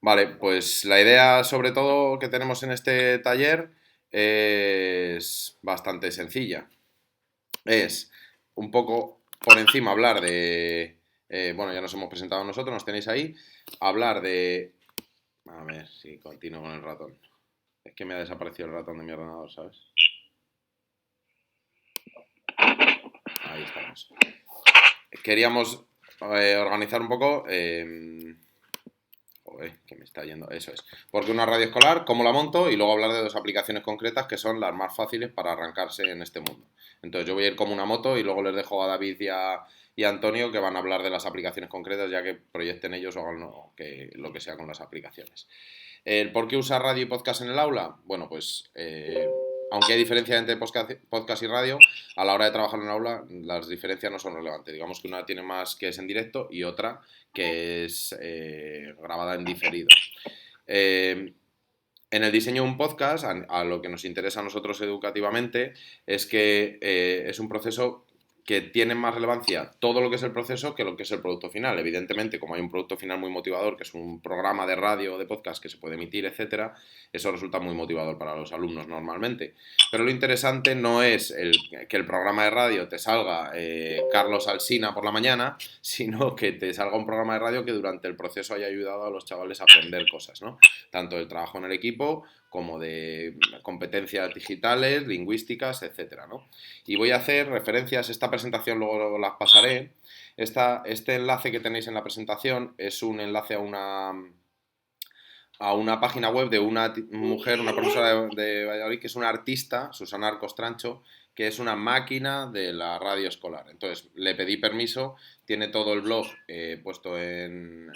Vale, pues la idea sobre todo que tenemos en este taller es bastante sencilla. Es un poco por encima hablar de... bueno, ya nos hemos presentado nosotros, nos tenéis ahí. Hablar de... A ver si continúo con el ratón. Es que me ha desaparecido el ratón de mi ordenador, ¿sabes? Ahí estamos. Queríamos organizar un poco... joder, que me está yendo. Eso es. Porque una radio escolar, cómo la monto y luego hablar de dos aplicaciones concretas que son las más fáciles para arrancarse en este mundo. Entonces yo voy a ir como una moto y luego les dejo a David y a Antonio que van a hablar de las aplicaciones concretas ya que proyecten ellos o hagan lo que sea con las aplicaciones. ¿El por qué usar radio y podcast en el aula? Bueno, pues aunque hay diferencia entre podcast y radio, a la hora de trabajar en el aula las diferencias no son relevantes. Digamos que una tiene más que es en directo y otra que es grabada en diferido. Eh, en el diseño de un podcast, a lo que nos interesa a nosotros educativamente, es que es un proceso que tiene más relevancia todo lo que es el proceso que lo que es el producto final. Evidentemente, como hay un producto final muy motivador, que es un programa de radio o de podcast que se puede emitir, etcétera, eso resulta muy motivador para los alumnos normalmente. Pero lo interesante no es que el programa de radio te salga Carlos Alsina por la mañana, sino que te salga un programa de radio que durante el proceso haya ayudado a los chavales a aprender cosas, ¿no? Tanto del trabajo en el equipo como de competencias digitales, lingüísticas, etcétera, ¿no? Y voy a hacer referencias, esta presentación luego las pasaré. Este enlace que tenéis en la presentación es un enlace a una página web de una mujer, una profesora de Valladolid, que es una artista, Susana Arcos Trancho, que es una máquina de la radio escolar. Entonces, le pedí permiso, tiene todo el blog puesto en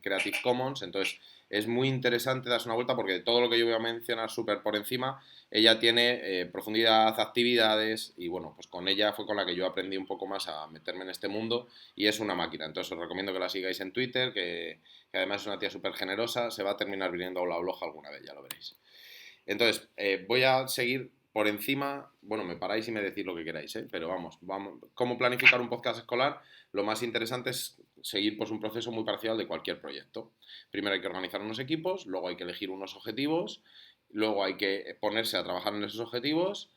Creative Commons, entonces es muy interesante darse una vuelta porque de todo lo que yo voy a mencionar súper por encima, ella tiene profundidad, actividades y bueno, pues con ella fue con la que yo aprendí un poco más a meterme en este mundo y es una máquina. Entonces os recomiendo que la sigáis en Twitter, que además es una tía súper generosa, se va a terminar viniendo a la blog alguna vez, ya lo veréis. Entonces, voy a seguir por encima, bueno, me paráis y me decís lo que queráis, ¿eh? Pero vamos, ¿cómo planificar un podcast escolar? Lo más interesante es seguir pues, un proceso muy parcial de cualquier proyecto. Primero hay que organizar unos equipos, luego hay que elegir unos objetivos, luego hay que ponerse a trabajar en esos objetivos,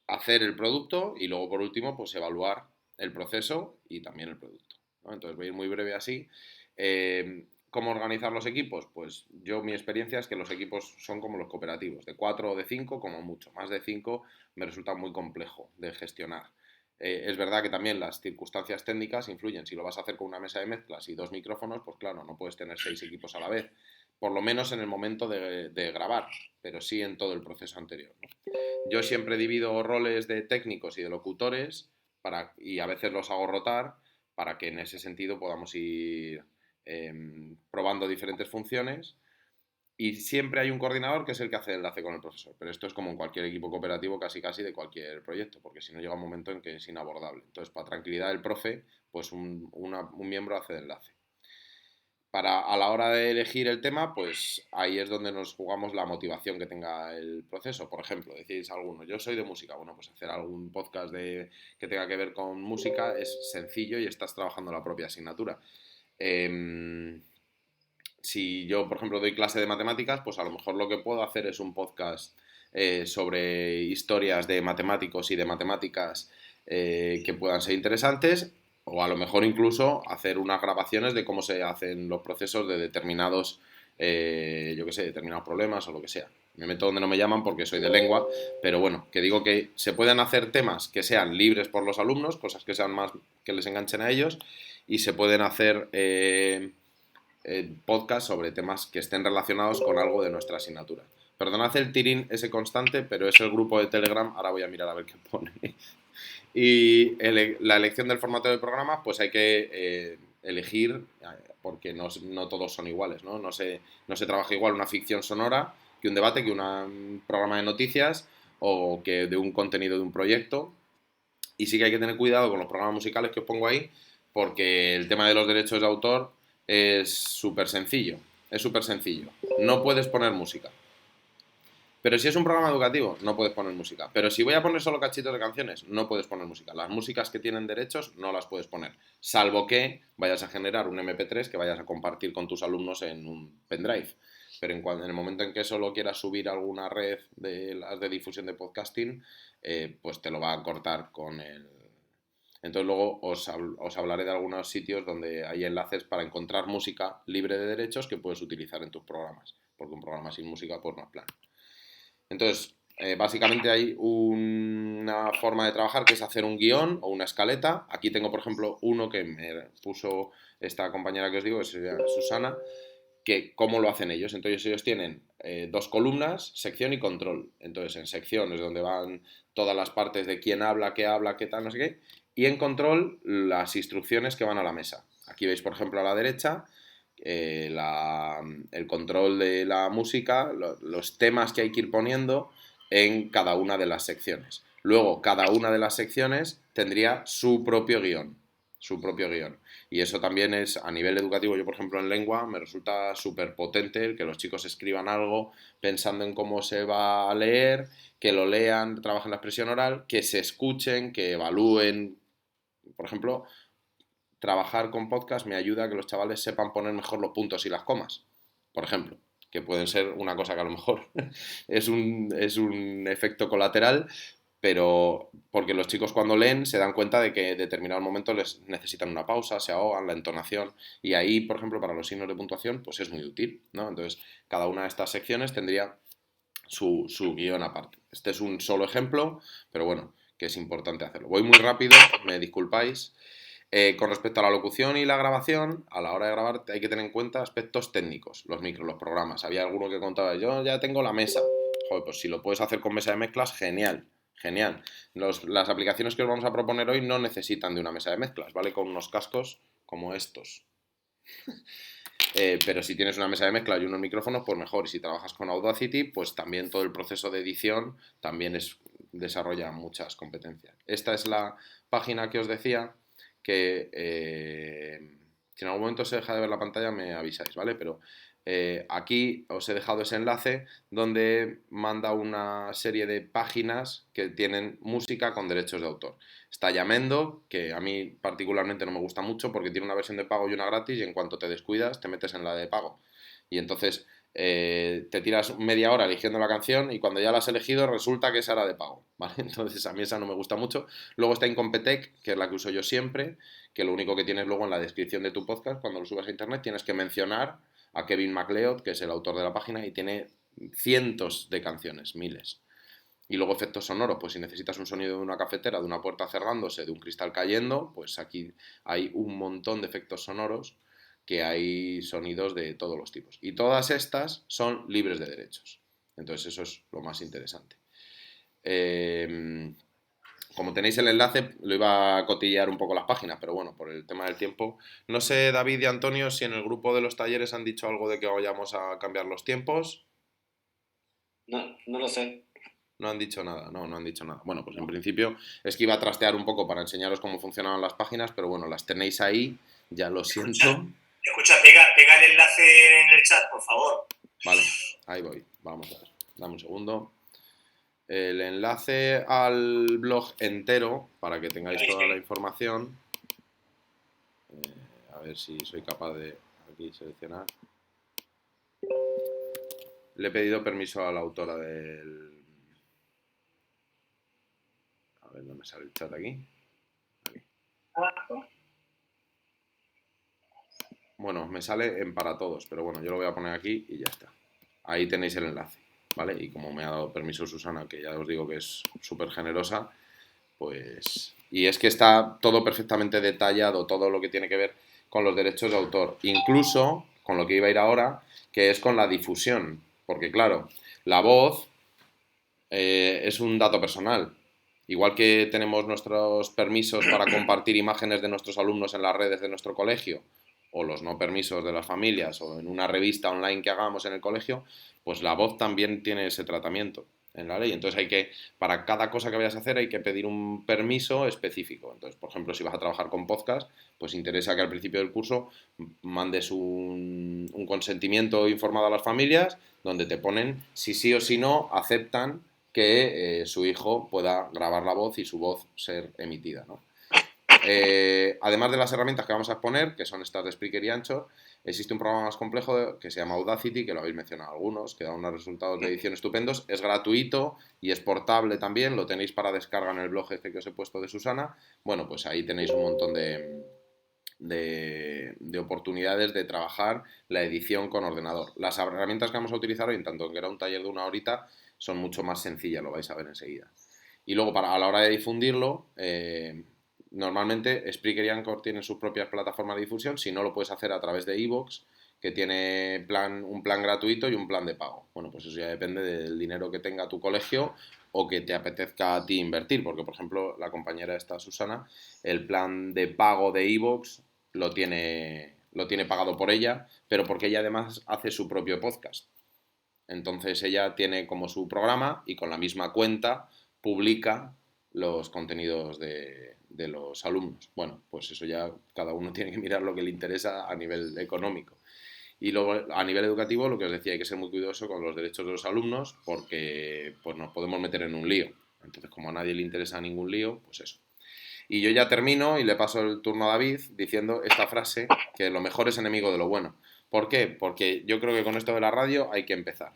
hacer el producto y luego por último pues evaluar el proceso y también el producto, ¿no? Entonces voy a ir muy breve así. ¿Cómo organizar los equipos? Pues yo mi experiencia es que los equipos son como los cooperativos, de 4 o de 5 como mucho. Más de 5 me resulta muy complejo de gestionar. Es verdad que también las circunstancias técnicas influyen. Si lo vas a hacer con una mesa de mezclas y dos micrófonos, pues claro, no puedes tener 6 equipos a la vez. Por lo menos en el momento de grabar, pero sí en todo el proceso anterior, ¿no? Yo siempre divido roles de técnicos y de locutores y a veces los hago rotar para que en ese sentido podamos ir probando diferentes funciones y siempre hay un coordinador que es el que hace el enlace con el profesor. Pero esto es como en cualquier equipo cooperativo, casi casi de cualquier proyecto, porque si no llega un momento en que es inabordable. Entonces, para tranquilidad del profe, pues un miembro hace el enlace. A la hora de elegir el tema, pues ahí es donde nos jugamos la motivación que tenga el proceso. Por ejemplo, decís alguno, yo soy de música, bueno, pues hacer algún podcast que tenga que ver con música es sencillo y estás trabajando la propia asignatura. Eh, si yo, por ejemplo, doy clase de matemáticas, pues a lo mejor lo que puedo hacer es un podcast sobre historias de matemáticos y de matemáticas que puedan ser interesantes, o a lo mejor incluso hacer unas grabaciones de cómo se hacen los procesos de determinados, yo qué sé, determinados problemas o lo que sea. Me meto donde no me llaman porque soy de lengua, pero bueno, que digo que se pueden hacer temas que sean libres por los alumnos, cosas que sean más que les enganchen a ellos, y se pueden hacer podcast sobre temas que estén relacionados con algo de nuestra asignatura. Perdonad el tirín ese constante, pero es el grupo de Telegram, ahora voy a mirar a ver qué pone. Y la elección del formato del programa, pues hay que elegir, porque no todos son iguales, ¿no? No se trabaja igual una ficción sonora que un debate, que un programa de noticias o que de un contenido de un proyecto. Y sí que hay que tener cuidado con los programas musicales que os pongo ahí, porque el tema de los derechos de autor es súper sencillo. Es súper sencillo. No puedes poner música. Pero si es un programa educativo, no puedes poner música. Pero si voy a poner solo cachitos de canciones, no puedes poner música. Las músicas que tienen derechos no las puedes poner. Salvo que vayas a generar un MP3 que vayas a compartir con tus alumnos en un pendrive. Pero en el momento en que solo quieras subir a alguna red de las de difusión de podcasting, pues te lo va a cortar con el... Entonces luego os hablaré de algunos sitios donde hay enlaces para encontrar música libre de derechos que puedes utilizar en tus programas. Porque un programa sin música pues no es plan. Entonces, básicamente hay una forma de trabajar que es hacer un guión o una escaleta. Aquí tengo, por ejemplo, uno que me puso esta compañera que os digo, que se llama Susana, que cómo lo hacen ellos. Entonces ellos tienen dos columnas, sección y control. Entonces en sección es donde van todas las partes de quién habla, qué tal, no sé qué. Y en control las instrucciones que van a la mesa. Aquí veis, por ejemplo, a la derecha el control de la música, los temas que hay que ir poniendo en cada una de las secciones. Luego, cada una de las secciones tendría su propio guión. Su propio guión. Y eso también es, a nivel educativo, yo por ejemplo en lengua, me resulta súper potente el que los chicos escriban algo pensando en cómo se va a leer, que lo lean, trabajen la expresión oral, que se escuchen, que evalúen. Por ejemplo, trabajar con podcast me ayuda a que los chavales sepan poner mejor los puntos y las comas, por ejemplo, que pueden ser una cosa que a lo mejor es un efecto colateral, pero porque los chicos cuando leen se dan cuenta de que en determinado momento les necesitan una pausa, se ahogan, la entonación, y ahí, por ejemplo, para los signos de puntuación, pues es muy útil, ¿no? Entonces, cada una de estas secciones tendría su guión aparte. Este es un solo ejemplo, pero bueno, que es importante hacerlo. Voy muy rápido, me disculpáis. Con respecto a la locución y la grabación, a la hora de grabar hay que tener en cuenta aspectos técnicos, los micros, los programas. Había alguno que contaba, yo ya tengo la mesa. Joder, pues si lo puedes hacer con mesa de mezclas, genial, genial. Las aplicaciones que os vamos a proponer hoy no necesitan de una mesa de mezclas, ¿vale? Con unos cascos como estos. Pero si tienes una mesa de mezcla y unos micrófonos, pues mejor. Y si trabajas con Audacity, pues también todo el proceso de edición también desarrolla muchas competencias. Esta es la página que os decía que si en algún momento se deja de ver la pantalla me avisáis, ¿vale? Pero aquí os he dejado ese enlace donde manda una serie de páginas que tienen música con derechos de autor. Está Yamendo, que a mí particularmente no me gusta mucho porque tiene una versión de pago y una gratis y en cuanto te descuidas te metes en la de pago. Y entonces te tiras media hora eligiendo la canción y cuando ya la has elegido resulta que esa era de pago, ¿vale? Entonces a mí esa no me gusta mucho. Luego está Incompetech, que es la que uso yo siempre, que lo único que tienes luego en la descripción de tu podcast, cuando lo subas a internet, tienes que mencionar a Kevin MacLeod, que es el autor de la página, y tiene cientos de canciones, miles. Y luego efectos sonoros, pues si necesitas un sonido de una cafetera, de una puerta cerrándose, de un cristal cayendo, pues aquí hay un montón de efectos sonoros que hay sonidos de todos los tipos. Y todas estas son libres de derechos. Entonces eso es lo más interesante. Como tenéis el enlace, lo iba a cotillear un poco las páginas, pero bueno, por el tema del tiempo. No sé, David y Antonio, si en el grupo de los talleres han dicho algo de que vayamos a cambiar los tiempos. No, no lo sé. No han dicho nada, no han dicho nada. Bueno, pues en principio es que iba a trastear un poco para enseñaros cómo funcionaban las páginas, pero bueno, las tenéis ahí, ya lo siento. Escucha, pega el enlace en el chat, por favor. Vale, ahí voy, vamos a ver, dame un segundo. El enlace al blog entero, para que tengáis toda la información. A ver si soy capaz de aquí seleccionar. Le he pedido permiso a la autora del... A ver, ¿dónde sale el chat aquí? Abajo. Bueno, me sale en para todos, pero bueno, yo lo voy a poner aquí y ya está. Ahí tenéis el enlace, ¿vale? Y como me ha dado permiso Susana, que ya os digo que es súper generosa, pues... Y es que está todo perfectamente detallado, todo lo que tiene que ver con los derechos de autor, incluso con lo que iba a ir ahora, que es con la difusión, porque claro, la voz es un dato personal. Igual que tenemos nuestros permisos para compartir imágenes de nuestros alumnos en las redes de nuestro colegio, o los no permisos de las familias, o en una revista online que hagamos en el colegio, pues la voz también tiene ese tratamiento en la ley. Entonces para cada cosa que vayas a hacer hay que pedir un permiso específico. Entonces, por ejemplo, si vas a trabajar con podcast, pues interesa que al principio del curso mandes un un consentimiento informado a las familias donde te ponen si sí o si no aceptan que su hijo pueda grabar la voz y su voz ser emitida, ¿no? Además de las herramientas que vamos a exponer, que son estas de Spreaker y Anchor, existe un programa más complejo que se llama Audacity, que lo habéis mencionado algunos, que da unos resultados de edición estupendos. Es gratuito y es portable también, lo tenéis para descarga en el blog este que os he puesto de Susana. Bueno, pues ahí tenéis un montón de oportunidades de trabajar la edición con ordenador. Las herramientas que vamos a utilizar hoy, en tanto que era un taller de una horita, son mucho más sencillas, lo vais a ver enseguida. Y luego, a la hora de difundirlo, normalmente Spreaker y Anchor tienen sus propias plataformas de difusión, si no lo puedes hacer a través de iVoox, que tiene un plan gratuito y un plan de pago. Bueno, pues eso ya depende del dinero que tenga tu colegio o que te apetezca a ti invertir, porque por ejemplo la compañera esta, Susana, el plan de pago de iVoox lo tiene pagado por ella, pero porque ella además hace su propio podcast. Entonces ella tiene como su programa y con la misma cuenta publica los contenidos de los alumnos. Bueno, pues eso ya cada uno tiene que mirar lo que le interesa a nivel económico. Y luego, a nivel educativo, lo que os decía, hay que ser muy cuidadoso con los derechos de los alumnos porque pues, nos podemos meter en un lío. Entonces, como a nadie le interesa ningún lío, pues eso. Y yo ya termino y le paso el turno a David diciendo esta frase, que lo mejor es enemigo de lo bueno. ¿Por qué? Porque yo creo que con esto de la radio hay que empezar.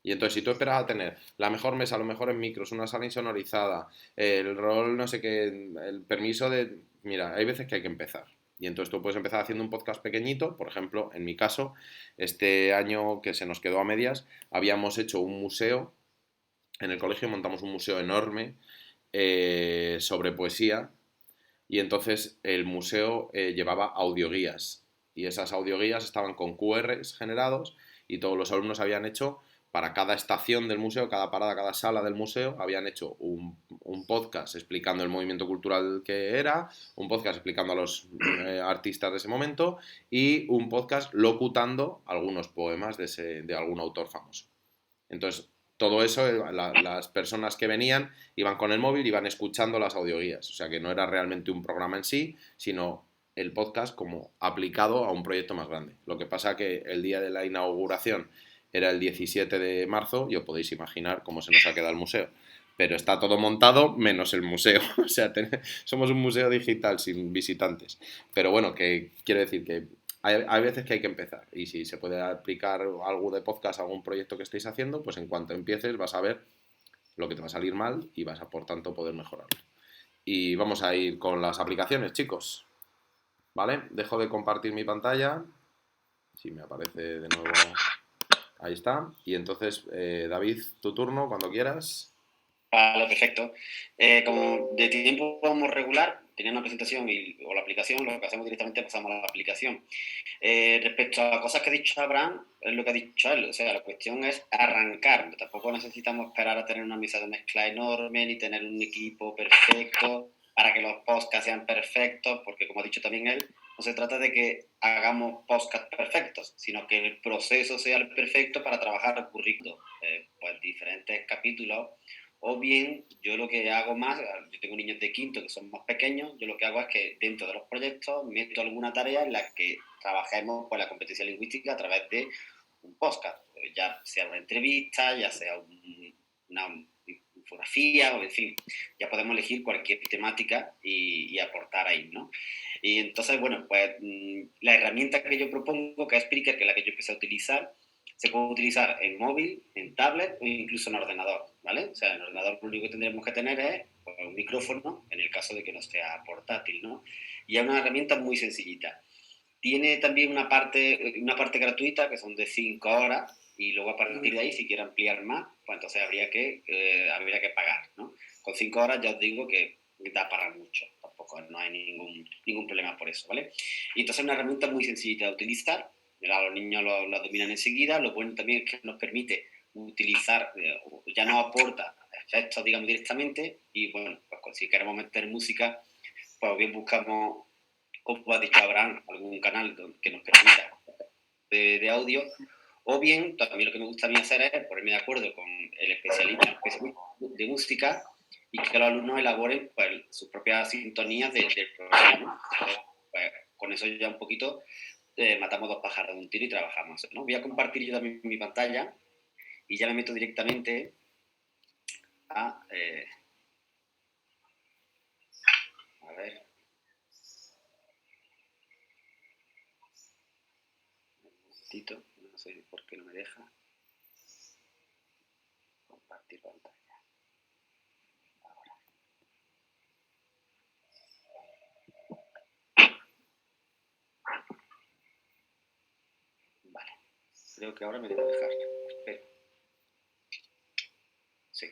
Y entonces, si tú esperas a tener la mejor mesa, los mejores micros, una sala insonorizada, el rol, no sé qué, el permiso de... Mira, hay veces que hay que empezar. Y entonces tú puedes empezar haciendo un podcast pequeñito. Por ejemplo, en mi caso, este año que se nos quedó a medias, habíamos hecho un museo. En el colegio montamos un museo enorme sobre poesía. Y entonces el museo llevaba audioguías. Y esas audioguías estaban con QRs generados y todos los alumnos habían hecho para cada estación del museo, cada parada, cada sala del museo, habían hecho un podcast explicando el movimiento cultural que era, un podcast explicando a los artistas de ese momento y un podcast locutando algunos poemas de algún autor famoso. Entonces, todo eso, las personas que venían iban con el móvil y iban escuchando las audioguías. O sea que no era realmente un programa en sí, sino el podcast como aplicado a un proyecto más grande. Lo que pasa que el día de la inauguración era el 17 de marzo y os podéis imaginar cómo se nos ha quedado el museo. Pero está todo montado menos el museo. O sea, somos un museo digital sin visitantes. Pero bueno, que quiero decir que hay veces que hay que empezar y si se puede aplicar algo de podcast a algún proyecto que estéis haciendo, pues en cuanto empieces vas a ver lo que te va a salir mal y vas a por tanto poder mejorarlo. Y vamos a ir con las aplicaciones, chicos. ¿Vale? Dejo de compartir mi pantalla. Si me aparece de nuevo. Ahí está. Y entonces, David, tu turno, cuando quieras. Vale, perfecto. Como de tiempo vamos regular, tenía una presentación o la aplicación, lo que hacemos directamente pasamos a la aplicación. Respecto a cosas que ha dicho Abraham, es lo que ha dicho él, o sea, la cuestión es arrancar, tampoco necesitamos esperar a tener una mesa de mezcla enorme, ni tener un equipo perfecto para que los podcasts sean perfectos, porque como ha dicho también él, no se trata de que hagamos podcasts perfectos, sino que el proceso sea el perfecto para trabajar currículo, pues diferentes capítulos. O bien, yo lo que hago más, yo tengo niños de quinto que son más pequeños, yo lo que hago es que dentro de los proyectos meto alguna tarea en la que trabajemos con la competencia lingüística a través de un podcast, ya sea una entrevista, ya sea una infografía, o en fin, ya podemos elegir cualquier temática y aportar ahí, ¿no? Y entonces, bueno, pues la herramienta que yo propongo, que es Spreaker, que es la que yo empecé a utilizar, se puede utilizar en móvil, en tablet o incluso en ordenador, ¿vale? O sea, en el ordenador lo único que tendremos que tener es pues, un micrófono, en el caso de que no sea portátil, ¿no? Y es una herramienta muy sencillita. Tiene también una parte gratuita, que son de 5 horas, y luego a partir de ahí, si quiere ampliar más, pues entonces habría que pagar, ¿no? Con 5 horas ya os digo que da para mucho, tampoco no hay ningún problema por eso, ¿vale? Y entonces es una herramienta muy sencillita de utilizar, los niños la dominan enseguida. Lo bueno también es que nos permite utilizar, ya nos aporta efectos, digamos, directamente, y bueno, pues si queremos meter música, pues bien buscamos, como ha dicho Abraham, algún canal que nos permita de audio, o bien también lo que me gusta a mí hacer es ponerme de acuerdo con el especialista de música y que los alumnos elaboren pues, sus propias sintonías del programa, ¿no? Entonces, pues, con eso ya un poquito matamos dos pájaros de un tiro y trabajamos, ¿no? Voy a compartir yo también mi pantalla y ya me meto directamente a ver, un momentito, no sé por qué no me deja compartir pantalla. Vale, creo que ahora me debe dejar. Espero. Sí.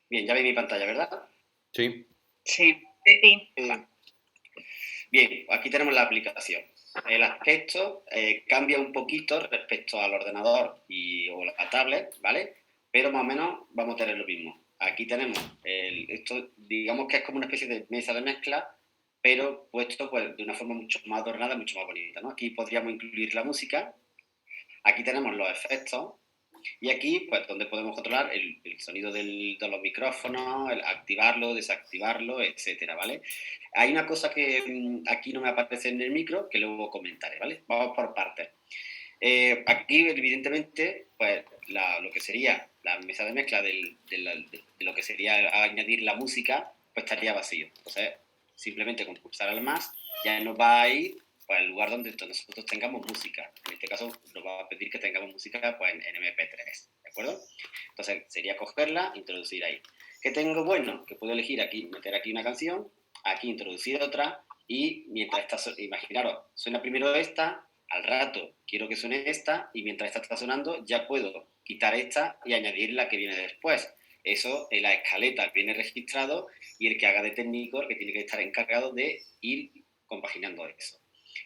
Bien, ya veis mi pantalla, ¿verdad? Sí. Sí. Vale. Bien, aquí tenemos la aplicación. El aspecto cambia un poquito respecto al ordenador o la tablet, ¿vale? Pero más o menos vamos a tener lo mismo. Aquí tenemos, esto digamos que es como una especie de mesa de mezcla, pero puesto pues, de una forma mucho más adornada, mucho más bonita, ¿no? Aquí podríamos incluir la música, aquí tenemos los efectos, y aquí, pues, donde podemos controlar el sonido de los micrófonos, el activarlo, desactivarlo, etcétera, ¿vale? Hay una cosa que aquí no me aparece en el micro, que luego comentaré, ¿vale? Vamos por partes. Aquí, evidentemente, pues, lo que sería la mesa de mezcla de lo que sería añadir la música, pues estaría vacío. Entonces, simplemente con pulsar al más, ya nos va a ir pues, al lugar donde nosotros tengamos música. En este caso, nos va a pedir que tengamos música pues, en MP3, ¿de acuerdo? Entonces, sería cogerla, introducir ahí. ¿Qué tengo bueno? Que puedo elegir aquí, meter aquí una canción, aquí introducir otra, y mientras está, imaginaros, suena primero esta, al rato quiero que suene esta, y mientras esta está sonando, ya puedo quitar esta y añadir la que viene después. Eso en la escaleta viene registrado y el que haga de técnico, el que tiene que estar encargado de ir compaginando eso.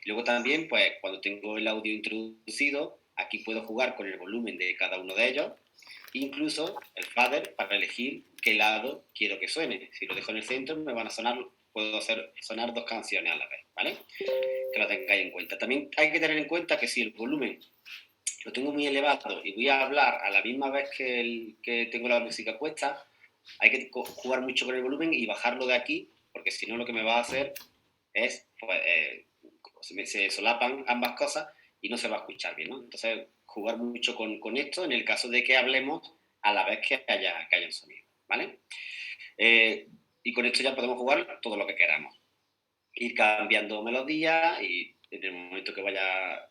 Luego también, pues cuando tengo el audio introducido, aquí puedo jugar con el volumen de cada uno de ellos, incluso el fader para elegir qué lado quiero que suene. Si lo dejo en el centro, me van a sonar, puedo hacer sonar dos canciones a la vez, ¿vale? Que lo tengáis en cuenta. También hay que tener en cuenta que si el volumen lo tengo muy elevado y voy a hablar a la misma vez que tengo la música puesta, hay que jugar mucho con el volumen y bajarlo de aquí, porque si no lo que me va a hacer es, pues, se solapan ambas cosas y no se va a escuchar bien, ¿no? Entonces, jugar mucho con esto en el caso de que hablemos a la vez que haya un sonido, ¿vale? Y con esto ya podemos jugar todo lo que queramos. Ir cambiando melodía y en el momento que vaya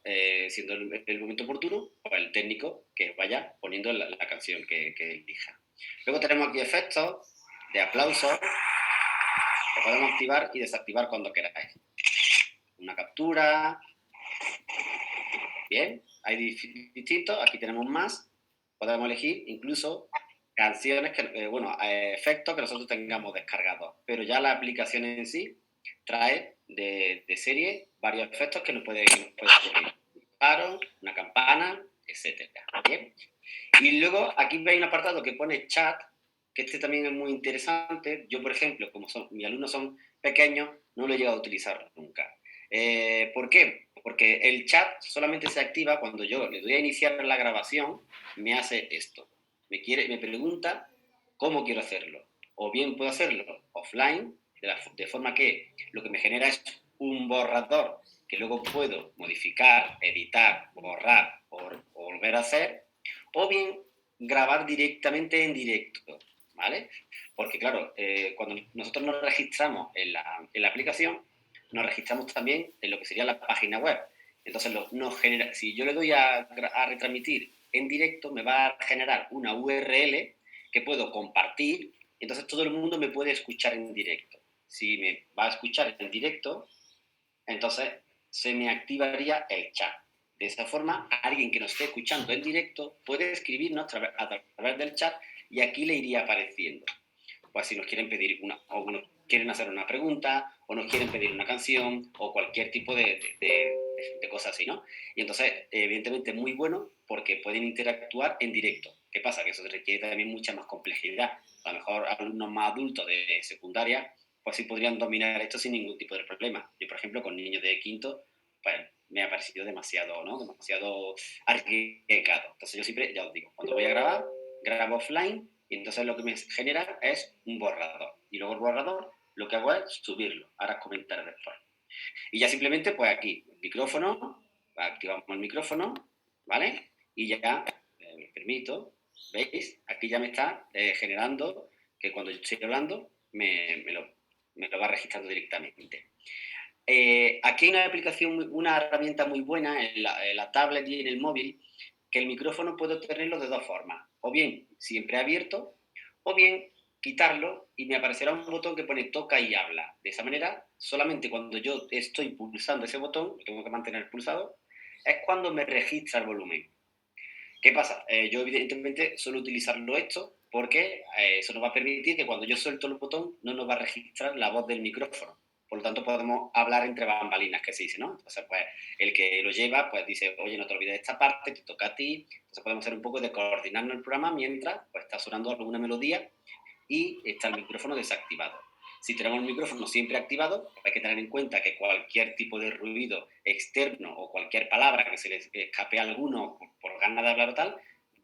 siendo el momento oportuno, pues el técnico que vaya poniendo la canción que elija. Luego tenemos aquí efectos de aplausos que podemos activar y desactivar cuando queráis. Una captura. Bien, hay distintos, aquí tenemos más. Podemos elegir incluso canciones, efectos que nosotros tengamos descargados. Pero ya la aplicación en sí trae de serie varios efectos que nos puede servir. Un disparo, una campana, etcétera. Bien. Y luego aquí veis un apartado que pone chat, que este también es muy interesante. Yo, por ejemplo, como mis alumnos son pequeños, no lo he llegado a utilizar nunca. ¿Por qué? Porque el chat solamente se activa cuando yo le doy a iniciar la grabación, me hace esto. Me pregunta cómo quiero hacerlo. O bien puedo hacerlo offline, de forma que lo que me genera es un borrador que luego puedo modificar, editar, borrar o volver a hacer, o bien grabar directamente en directo, ¿vale? Porque claro, cuando nosotros nos registramos en la aplicación, nos registramos también en lo que sería la página web. Entonces, si yo le doy a retransmitir en directo, me va a generar una URL que puedo compartir, y entonces todo el mundo me puede escuchar en directo. Si me va a escuchar en directo, entonces se me activaría el chat. De esta forma, alguien que nos esté escuchando en directo puede escribirnos a través del chat y aquí le iría apareciendo. Pues si nos quieren pedir o nos quieren hacer una pregunta, o nos quieren pedir una canción, o cualquier tipo de cosas así, ¿no? Y entonces, evidentemente, es muy bueno porque pueden interactuar en directo. ¿Qué pasa? Que eso requiere también mucha más complejidad. A lo mejor alumnos más adultos de secundaria, pues sí podrían dominar esto sin ningún tipo de problema. Yo, por ejemplo, con niños de quinto, pues me ha parecido demasiado, ¿no? Demasiado arriesgado. Entonces yo siempre, ya os digo, cuando voy a grabar, grabo offline y entonces lo que me genera es un borrador. Y luego el borrador lo que hago es subirlo. Ahora os comentaré después. Y ya simplemente, pues aquí, el micrófono, activamos el micrófono, ¿vale? Y ya, me permito, ¿veis? Aquí ya me está generando que cuando yo estoy hablando me lo va registrando directamente. Aquí hay una aplicación, una herramienta muy buena en la tablet y en el móvil, que el micrófono puedo tenerlo de dos formas. O bien siempre abierto, o bien quitarlo y me aparecerá un botón que pone toca y habla. De esa manera, solamente cuando yo estoy pulsando ese botón, lo tengo que mantener pulsado, es cuando me registra el volumen. ¿Qué pasa? Yo evidentemente suelo utilizarlo esto porque eso nos va a permitir que cuando yo suelto el botón no nos va a registrar la voz del micrófono. Por lo tanto, podemos hablar entre bambalinas, que se dice, ¿no? Entonces, pues, el que lo lleva, pues dice, oye, no te olvides de esta parte, te toca a ti. Entonces, podemos hacer un poco de coordinarnos el programa mientras pues, está sonando alguna melodía y está el micrófono desactivado. Si tenemos el micrófono siempre activado, hay que tener en cuenta que cualquier tipo de ruido externo o cualquier palabra que se le escape a alguno por ganas de hablar o tal,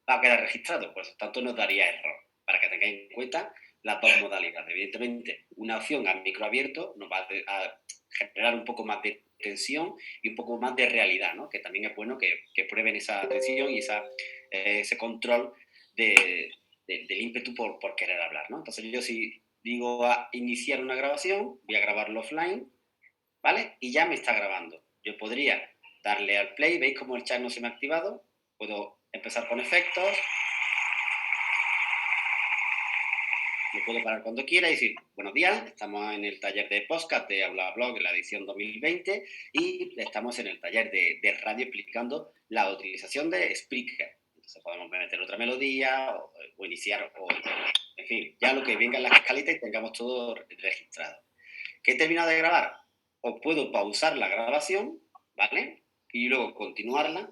va a quedar registrado, por lo tanto nos daría error. Para que tengáis en cuenta las dos modalidades. Evidentemente, una opción a micro abierto nos va a generar un poco más de tensión y un poco más de realidad, ¿no? Que también es bueno que prueben esa tensión y ese control del ímpetu por querer hablar, ¿no? Entonces yo si digo a iniciar una grabación, voy a grabarlo offline, ¿vale? Y ya me está grabando. Yo podría darle al play, ¿veis cómo el chat no se me ha activado? Puedo empezar con efectos, me puedo parar cuando quiera y decir, buenos días, estamos en el taller de podcast de Aula Blog, en la edición 2020, y estamos en el taller de radio explicando la utilización de Spreaker. Entonces podemos meter otra melodía o iniciar, en fin, ya lo que venga en las escaletas y tengamos todo registrado. ¿Qué he terminado de grabar? O puedo pausar la grabación, ¿vale? Y luego continuarla,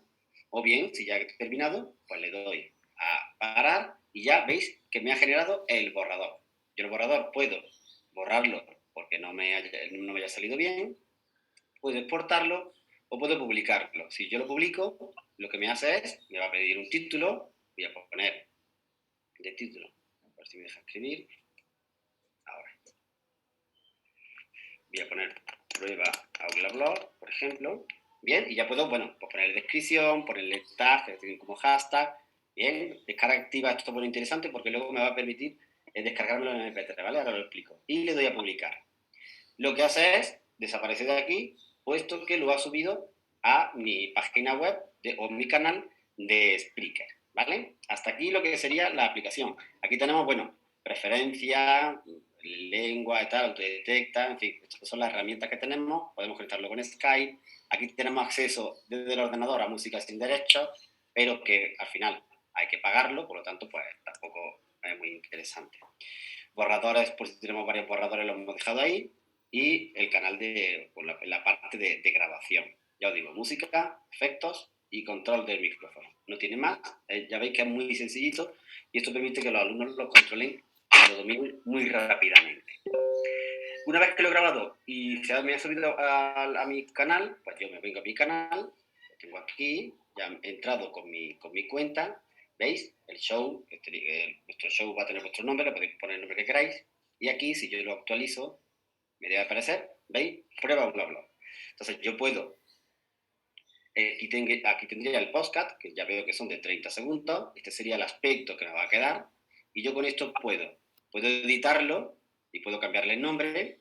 o bien, si ya he terminado, pues le doy a parar y ya veis que me ha generado el borrador. Yo el borrador puedo borrarlo porque no me haya salido bien, puedo exportarlo o puedo publicarlo. Si yo lo publico, lo que me hace es, me va a pedir un título, voy a poner de título, a ver si me deja escribir, ahora. Voy a poner prueba Aula Blog, por ejemplo. Bien, y ya puedo, bueno, pues poner descripción, ponerle tag, que tienen como hashtag. Bien, descarga activa, esto es muy interesante porque luego me va a permitir descargármelo en MP3, ¿vale? Ahora lo explico. Y le doy a publicar. Lo que hace es desaparecer de aquí, puesto que lo ha subido a mi página web o mi canal de Spreaker, ¿vale? Hasta aquí lo que sería la aplicación. Aquí tenemos, bueno, preferencia, lengua y tal, autodetecta, en fin, estas son las herramientas que tenemos. Podemos conectarlo con Skype. Aquí tenemos acceso desde el ordenador a música sin derechos, pero que al final hay que pagarlo, por lo tanto, pues tampoco es muy interesante. Borradores, por si tenemos varios borradores, los hemos dejado ahí. Y el canal la parte de grabación. Ya os digo, música, efectos y control del micrófono. No tiene más. Ya veis que es muy sencillito y esto permite que los alumnos lo controlen y lo dominen muy rápidamente. Una vez que lo he grabado y me ha subido a mi canal, pues yo me vengo a mi canal, lo tengo aquí, ya he entrado con mi cuenta, ¿veis? El show, vuestro show va a tener vuestro nombre, le podéis poner el nombre que queráis, y aquí si yo lo actualizo, me debe aparecer, ¿veis? Prueba bla bla. Entonces yo puedo, aquí tendría el podcast, que ya veo que son de 30 segundos, este sería el aspecto que me va a quedar, y yo con esto puedo editarlo y puedo cambiarle el nombre,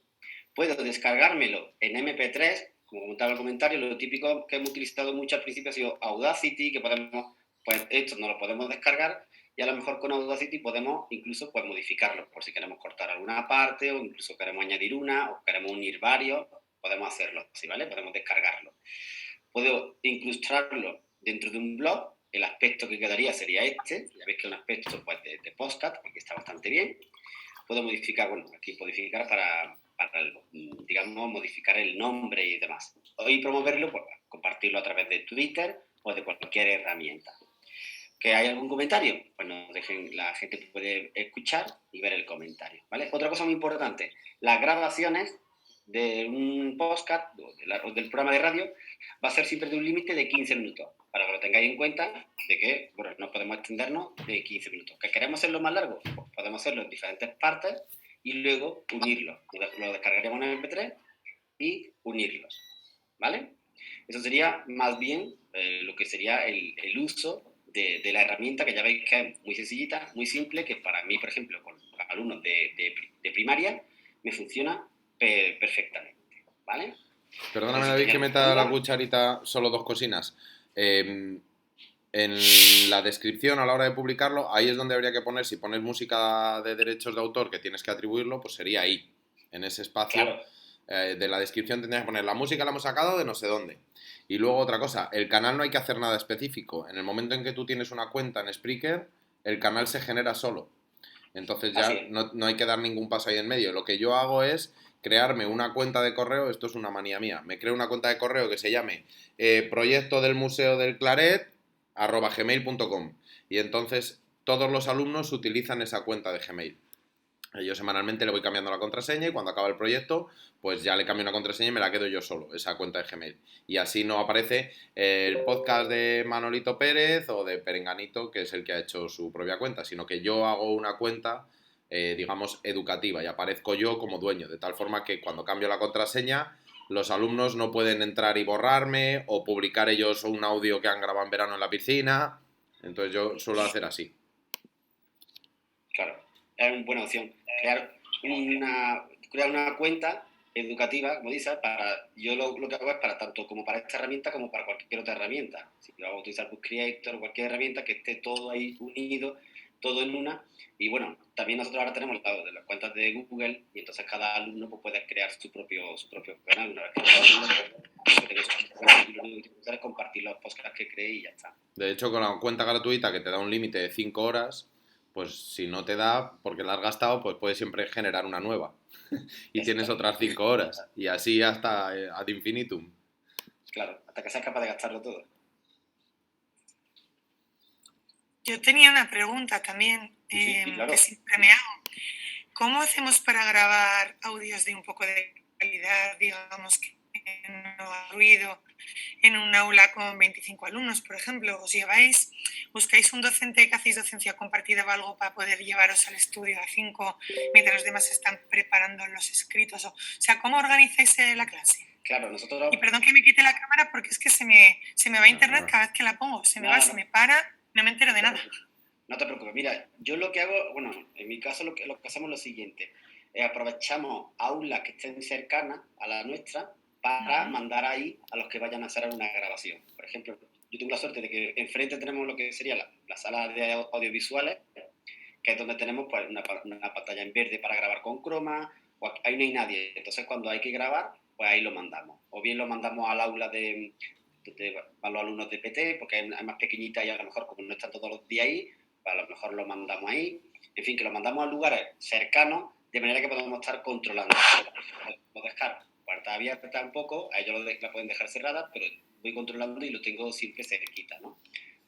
puedo descargármelo en MP3, como comentaba el comentario, lo típico que hemos utilizado mucho al principio ha sido Audacity, que podemos, pues esto no lo podemos descargar, y a lo mejor con Audacity podemos incluso pues, modificarlo, por si queremos cortar alguna parte, o incluso queremos añadir una, o queremos unir varios, podemos hacerlo así, ¿vale? Podemos descargarlo. Puedo incrustarlo dentro de un blog, el aspecto que quedaría sería este, ya veis que es un aspecto pues, de podcast, que está bastante bien. Puedo modificar, bueno, aquí modificar para digamos, modificar el nombre y demás. Y promoverlo, pues, compartirlo a través de Twitter o de cualquier herramienta. ¿Que hay algún comentario? Pues nos dejen, la gente puede escuchar y ver el comentario, ¿vale? Otra cosa muy importante, las grabaciones de un podcast o del programa de radio va a ser siempre de un límite de 15 minutos, para que lo tengáis en cuenta de que, bueno, no podemos extendernos de 15 minutos. ¿Que queremos hacerlo más largo? Pues podemos hacerlo en diferentes partes y luego unirlo. Lo descargaremos en MP3 y unirlos, ¿vale? Eso sería más bien lo que sería el uso de la herramienta, que ya veis que es muy sencillita, muy simple, que para mí, por ejemplo, con alumnos de primaria, me funciona perfectamente, ¿vale? Perdóname, Entonces, si David, que tenéis meta alguna la duda, cucharita, solo dos cocinas. En la descripción a la hora de publicarlo, ahí es donde habría que poner, si pones música de derechos de autor que tienes que atribuirlo, pues sería ahí, en ese espacio claro, de la descripción tendrías que poner la música la hemos sacado de no sé dónde. Y luego otra cosa, el canal no hay que hacer nada específico. En el momento en que tú tienes una cuenta en Spreaker, el canal se genera solo. Entonces así ya es. no hay que dar ningún paso ahí en medio. Lo que yo hago es crearme una cuenta de correo, esto es una manía mía, me creo una cuenta de correo que se llame proyecto del Museo del Claret @gmail.com y entonces todos los alumnos utilizan esa cuenta de Gmail. Yo semanalmente le voy cambiando la contraseña y cuando acaba el proyecto, pues ya le cambio una contraseña y me la quedo yo solo, esa cuenta de Gmail. Y así no aparece el podcast de Manolito Pérez o de Perenganito, que es el que ha hecho su propia cuenta, sino que yo hago una cuenta, digamos, educativa y aparezco yo como dueño, de tal forma que cuando cambio la contraseña, los alumnos no pueden entrar y borrarme o publicar ellos un audio que han grabado en verano en la piscina. Entonces yo suelo hacer así. Claro, es una buena opción. Crear una cuenta educativa, como dices, yo lo que hago es para tanto como para esta herramienta como para cualquier otra herramienta. Si yo hago utilizar Book Creator o cualquier herramienta que esté todo ahí unido, todo en una. Y bueno, también nosotros ahora tenemos de las cuentas de Google y entonces cada alumno pues, puede crear su propio canal. Una vez que cada alumno tenga su propio canal, y lo único que tiene que hacer es compartir los podcasts que cree y ya está. De hecho, con la cuenta gratuita que te da un límite de 5 horas, pues si no te da porque la has gastado, pues puedes siempre generar una nueva. Y tienes Exacto. otras 5 horas. Y así hasta ad infinitum. Claro, hasta que seas capaz de gastarlo todo. Yo tenía una pregunta también Sí, claro. que siempre me hago. ¿Cómo hacemos para grabar audios de un poco de calidad, digamos, que no haga ruido, en un aula con 25 alumnos, por ejemplo? ¿Buscáis un docente que hacéis docencia compartida o algo para poder llevaros al estudio a 5 mientras los demás están preparando los escritos? O sea, ¿cómo organizáis la clase? Claro, nosotros... Y perdón que me quite la cámara porque es que se me va internet cada vez que la pongo. Se me va, se me para, no me entero de nada. No te preocupes. Mira, yo lo que hago, bueno, en mi caso lo que hacemos es lo siguiente. Aprovechamos aulas que estén cercanas a la nuestra para mandar ahí a los que vayan a hacer una grabación. Por ejemplo, yo tengo la suerte de que enfrente tenemos lo que sería la sala de audiovisuales, que es donde tenemos pues, una pantalla en verde para grabar con croma, o ahí no hay nadie. Entonces, cuando hay que grabar, pues ahí lo mandamos. O bien lo mandamos al aula a los alumnos de PT, porque es más pequeñita y a lo mejor como no están todos los días ahí, pues a lo mejor lo mandamos ahí. En fin, que lo mandamos a lugares cercanos, de manera que podamos estar controlando. Lo dejar puerta abierta un poco, a ellos la pueden dejar cerrada, pero voy controlando y lo tengo siempre cerquita, ¿no?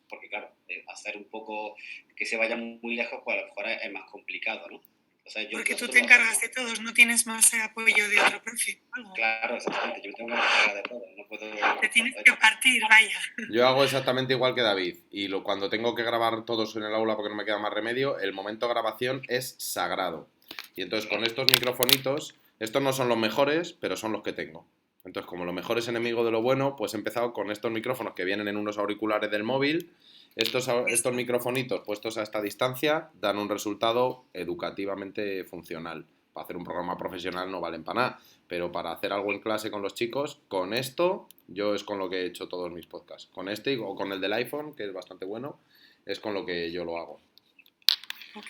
Porque claro, hacer un poco que se vaya muy lejos, pues a lo mejor es más complicado, ¿no? O sea, porque tú te encargas de todos, no tienes más apoyo de otro profe. Claro, exactamente, yo me tengo que encargar de todo, no puedo... Te tienes que partir, vaya. Yo hago exactamente igual que David. Y cuando tengo que grabar todos en el aula porque no me queda más remedio, el momento de grabación es sagrado. Y entonces con estos microfonitos, estos no son los mejores, pero son los que tengo. Entonces, como lo mejor es enemigo de lo bueno, pues he empezado con estos micrófonos que vienen en unos auriculares del móvil. Estos microfonitos puestos a esta distancia dan un resultado educativamente funcional. Para hacer un programa profesional no valen para nada, pero para hacer algo en clase con los chicos, con esto, yo es con lo que he hecho todos mis podcasts. Con este o con el del iPhone, que es bastante bueno, es con lo que yo lo hago. Ok.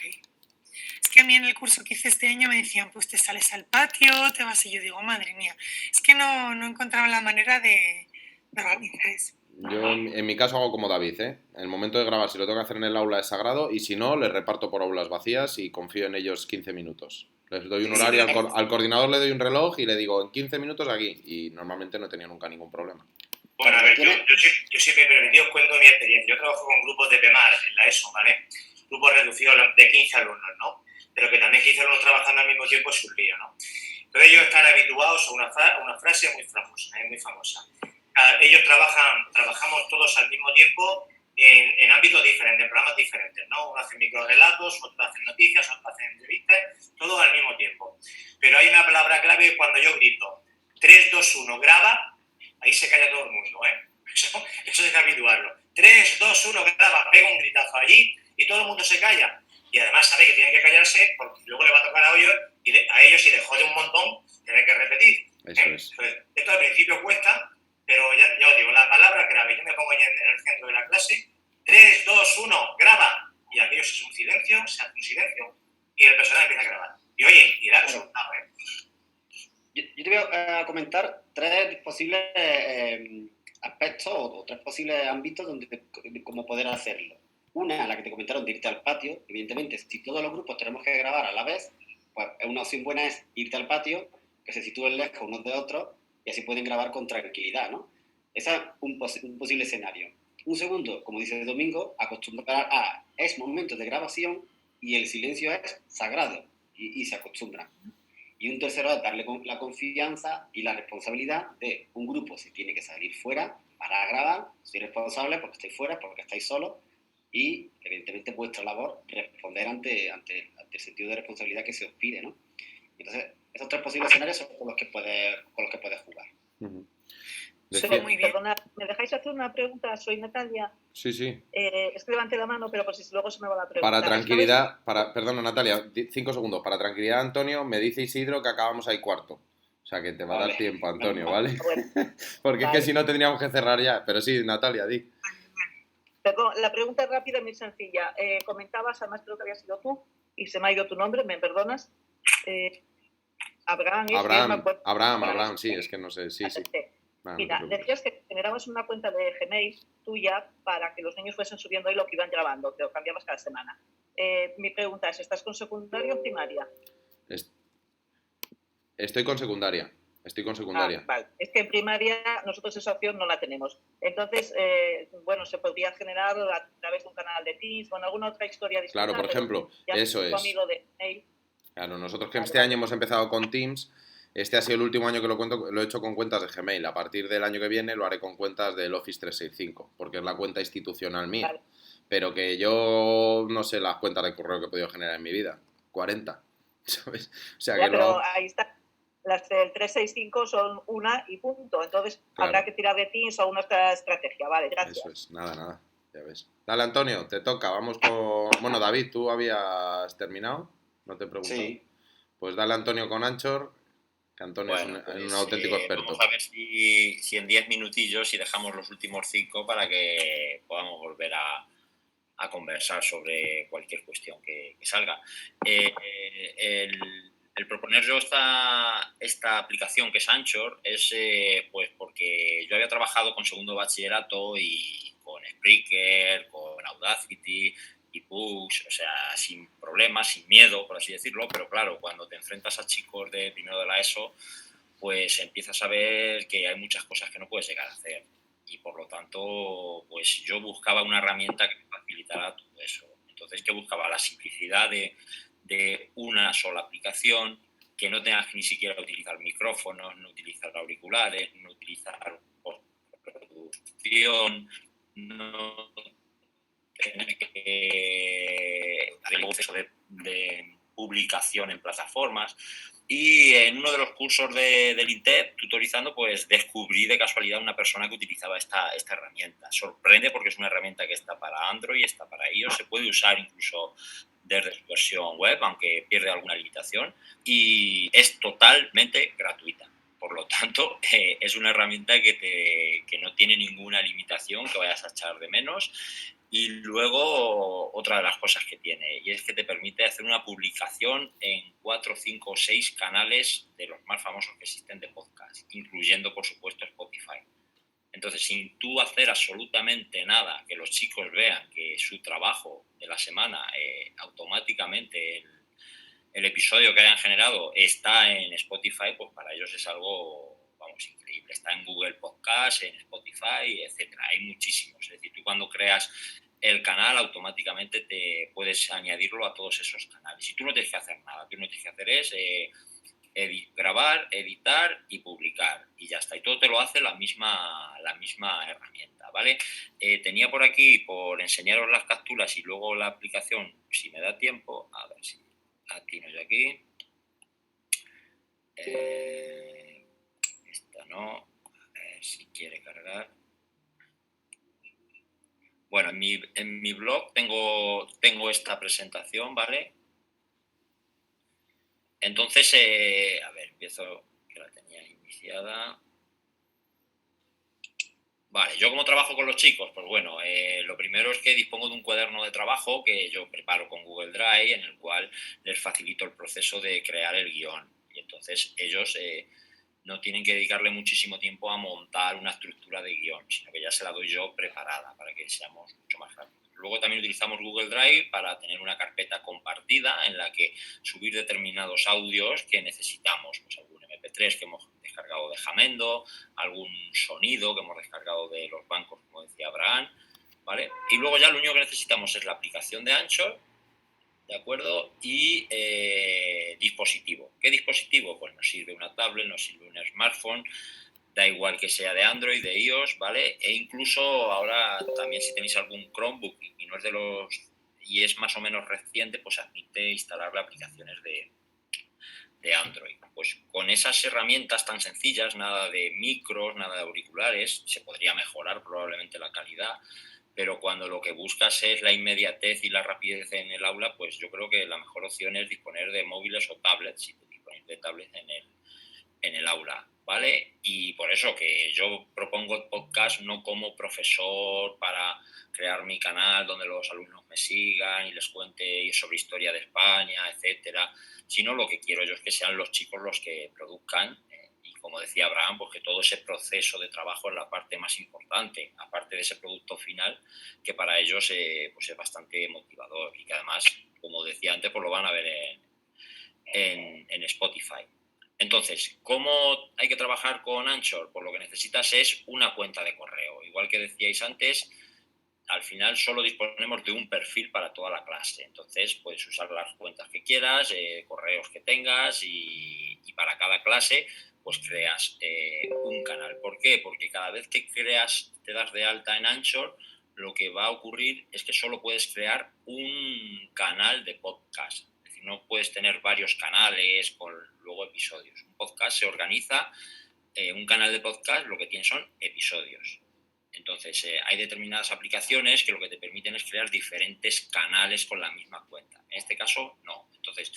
Es que a mí en el curso que hice este año me decían, pues te sales al patio, te vas, y yo digo, madre mía, es que no encontraba la manera de organizar eso. Yo en mi caso hago como David, ¿eh? El momento de grabar, si lo tengo que hacer en el aula es sagrado y si no, les reparto por aulas vacías y confío en ellos 15 minutos. Les doy un horario, al coordinador le doy un reloj y le digo en 15 minutos aquí y normalmente no he tenido nunca ningún problema. Bueno, a ver, yo si me permitís os cuento mi experiencia. Yo trabajo con grupos de PEMAR en la ESO, ¿vale? Grupos reducidos de 15 alumnos, ¿no? Pero que también 15 alumnos trabajando al mismo tiempo es un lío, ¿no? Entonces ellos están habituados a una frase muy famosa. Ellos trabajamos todos al mismo tiempo en ámbitos diferentes, en programas diferentes, ¿no? Uno hace microrelatos, otro hace noticias, otro hace entrevistas, todos al mismo tiempo. Pero hay una palabra clave cuando yo grito 3, 2, 1, graba, ahí se calla todo el mundo, ¿eh? Eso hay que habituarlo. 3, 2, 1, graba, pega un gritazo allí y todo el mundo se calla. Y además sabe que tiene que callarse porque luego le va a tocar a ellos y le jode un montón tener que repetir. Eso es. Entonces, esto al principio cuesta, pero ya os digo, la palabra grave, yo me pongo ya en el centro de la clase, 3, 2, 1, graba. Y aquello se hace un silencio y el personal empieza a grabar. Y oye, y da resultado, ¿eh? Yo te voy a comentar tres posibles aspectos o tres posibles ámbitos de cómo poder hacerlo. Una, la que te comentaron, de irte al patio. Evidentemente, si todos los grupos tenemos que grabar a la vez, pues una opción buena es irte al patio, que se sitúen lejos unos de otros y así pueden grabar con tranquilidad, ¿no? Ese es un posible escenario. Un segundo, como dice Domingo, acostumbrar a es momento de grabación y el silencio es sagrado y se acostumbran. Y un tercero es darle la confianza y la responsabilidad de un grupo si tiene que salir fuera para grabar, soy responsable porque estáis fuera, porque estáis solos y evidentemente vuestra labor responder ante el sentido de responsabilidad que se os pide, ¿no? Entonces, esos tres posibles escenarios son con los que puedes jugar. Uh-huh. Muy bien. Perdona, ¿me dejáis hacer una pregunta? Soy Natalia. Sí, sí. Es que levanté la mano, pero por si luego se me va la pregunta. Para tranquilidad, perdona Natalia, 5 segundos. Para tranquilidad, Antonio, me dice Isidro que acabamos ahí cuarto. O sea que te va a dar tiempo, Antonio, ¿vale? Bueno, porque vale. es que si no tendríamos que cerrar ya. Pero sí, Natalia, di. Perdón, la pregunta es rápida y muy sencilla. Comentabas, además creo que había sido tú, y se me ha ido tu nombre, ¿me perdonas? Abraham, sí, es que no sé, sí. Mira, decías que generabas una cuenta de Gmail tuya para que los niños fuesen subiendo ahí lo que iban grabando, te lo cambiabas cada semana. Mi pregunta es, ¿estás con secundaria o primaria? Estoy con secundaria. Vale, es que en primaria nosotros esa opción no la tenemos. Entonces, bueno, se podría generar a través de un canal de Teams o en alguna otra historia distinta. Claro, por ejemplo, eso es. Amigo de Gmail. Claro, nosotros que este año hemos empezado con Teams, este ha sido el último año que lo he hecho con cuentas de Gmail. A partir del año que viene lo haré con cuentas del Office 365, porque es la cuenta institucional mía. Vale. Pero que yo no sé las cuentas de correo que he podido generar en mi vida. 40, ¿sabes? O sea ya, que pero ahí está. Las del 365 son una y punto. Entonces claro, habrá que tirar de Teams o una estrategia. Vale, gracias. Eso es, nada. Ya ves. Dale, Antonio, te toca. Vamos con... Bueno, David, ¿tú habías terminado? No te pregunto. Sí. Pues dale, Antonio, con Anchor, que Antonio es un auténtico experto. Vamos a ver si en 10 minutillos, si dejamos los últimos 5 para que podamos volver a conversar sobre cualquier cuestión que salga. El proponer yo esta aplicación que es Anchor es pues porque yo había trabajado con segundo bachillerato y con Spreaker, con Audacity y Push, o sea, sin problemas, sin miedo, por así decirlo, pero claro, cuando te enfrentas a chicos de primero de la ESO, pues empiezas a ver que hay muchas cosas que no puedes llegar a hacer y por lo tanto, pues yo buscaba una herramienta que me facilitara todo eso. Entonces, ¿qué buscaba? La simplicidad de una sola aplicación, que no tengas que ni siquiera utilizar micrófonos, no utilizar auriculares, no utilizar postproducción, no tener que hacer el proceso de publicación en plataformas. Y en uno de los cursos del INTEP, tutorizando, pues descubrí de casualidad una persona que utilizaba esta herramienta. Sorprende porque es una herramienta que está para Android, está para iOS, se puede usar incluso desde su versión web, aunque pierde alguna limitación, y es totalmente gratuita. Por lo tanto, es una herramienta que no tiene ninguna limitación que vayas a echar de menos. Y luego, otra de las cosas que tiene, y es que te permite hacer una publicación en 4, 5 o 6 canales de los más famosos que existen de podcast, incluyendo, por supuesto, Spotify. Entonces, sin tú hacer absolutamente nada, que los chicos vean que su trabajo de la semana, automáticamente el episodio que hayan generado está en Spotify, pues para ellos es algo, vamos, increíble. Está en Google Podcast, en Spotify, etcétera. Hay muchísimos. Es decir, tú cuando creas el canal, automáticamente te puedes añadirlo a todos esos canales. Y tú no tienes que hacer nada. Tú no tienes que hacer es grabar, editar y publicar. Y ya está. Y todo te lo hace la misma herramienta, ¿vale? Tenía por aquí, por enseñaros las capturas y luego la aplicación, si me da tiempo, a ver si atino yo aquí. Bueno, a ver si quiere cargar. Bueno, en mi blog tengo esta presentación, ¿vale? Entonces, a ver, empiezo, que la tenía iniciada. Vale, yo como trabajo con los chicos, pues bueno, lo primero es que dispongo de un cuaderno de trabajo que yo preparo con Google Drive, en el cual les facilito el proceso de crear el guión. Y entonces ellos no tienen que dedicarle muchísimo tiempo a montar una estructura de guión, sino que ya se la doy yo preparada para que seamos mucho más rápidos. Luego también utilizamos Google Drive para tener una carpeta compartida en la que subir determinados audios que necesitamos, pues algún MP3 que hemos descargado de Jamendo, algún sonido que hemos descargado de los bancos, como decía Abraham, ¿vale? Y luego ya lo único que necesitamos es la aplicación de Anchor, ¿de acuerdo? Y dispositivo. ¿Qué dispositivo? Pues nos sirve una tablet, nos sirve un smartphone, da igual que sea de Android, de iOS, ¿vale? E incluso ahora también si tenéis algún Chromebook y no es de los y es más o menos reciente, pues admite instalarle aplicaciones de Android. Pues con esas herramientas tan sencillas, nada de micros, nada de auriculares, se podría mejorar probablemente la calidad, pero cuando lo que buscas es la inmediatez y la rapidez en el aula, pues yo creo que la mejor opción es disponer de móviles o tablets, si disponéis de tablets en el aula, ¿vale? Y por eso que yo propongo el podcast no como profesor para crear mi canal donde los alumnos me sigan y les cuente sobre historia de España, etcétera, sino lo que quiero yo es que sean los chicos los que produzcan y como decía Abraham, pues que todo ese proceso de trabajo es la parte más importante, aparte de ese producto final, que para ellos pues es bastante motivador y que además, como decía antes, pues lo van a ver en Spotify. Entonces, ¿cómo hay que trabajar con Anchor? Pues lo que necesitas es una cuenta de correo. Igual que decíais antes, al final solo disponemos de un perfil para toda la clase. Entonces, puedes usar las cuentas que quieras, correos que tengas y para cada clase, pues creas un canal. ¿Por qué? Porque cada vez que te das de alta en Anchor, lo que va a ocurrir es que solo puedes crear un canal de podcast. No puedes tener varios canales con luego episodios. Un podcast se organiza, un canal de podcast lo que tiene son episodios. Entonces, hay determinadas aplicaciones que lo que te permiten es crear diferentes canales con la misma cuenta. En este caso, no. Entonces,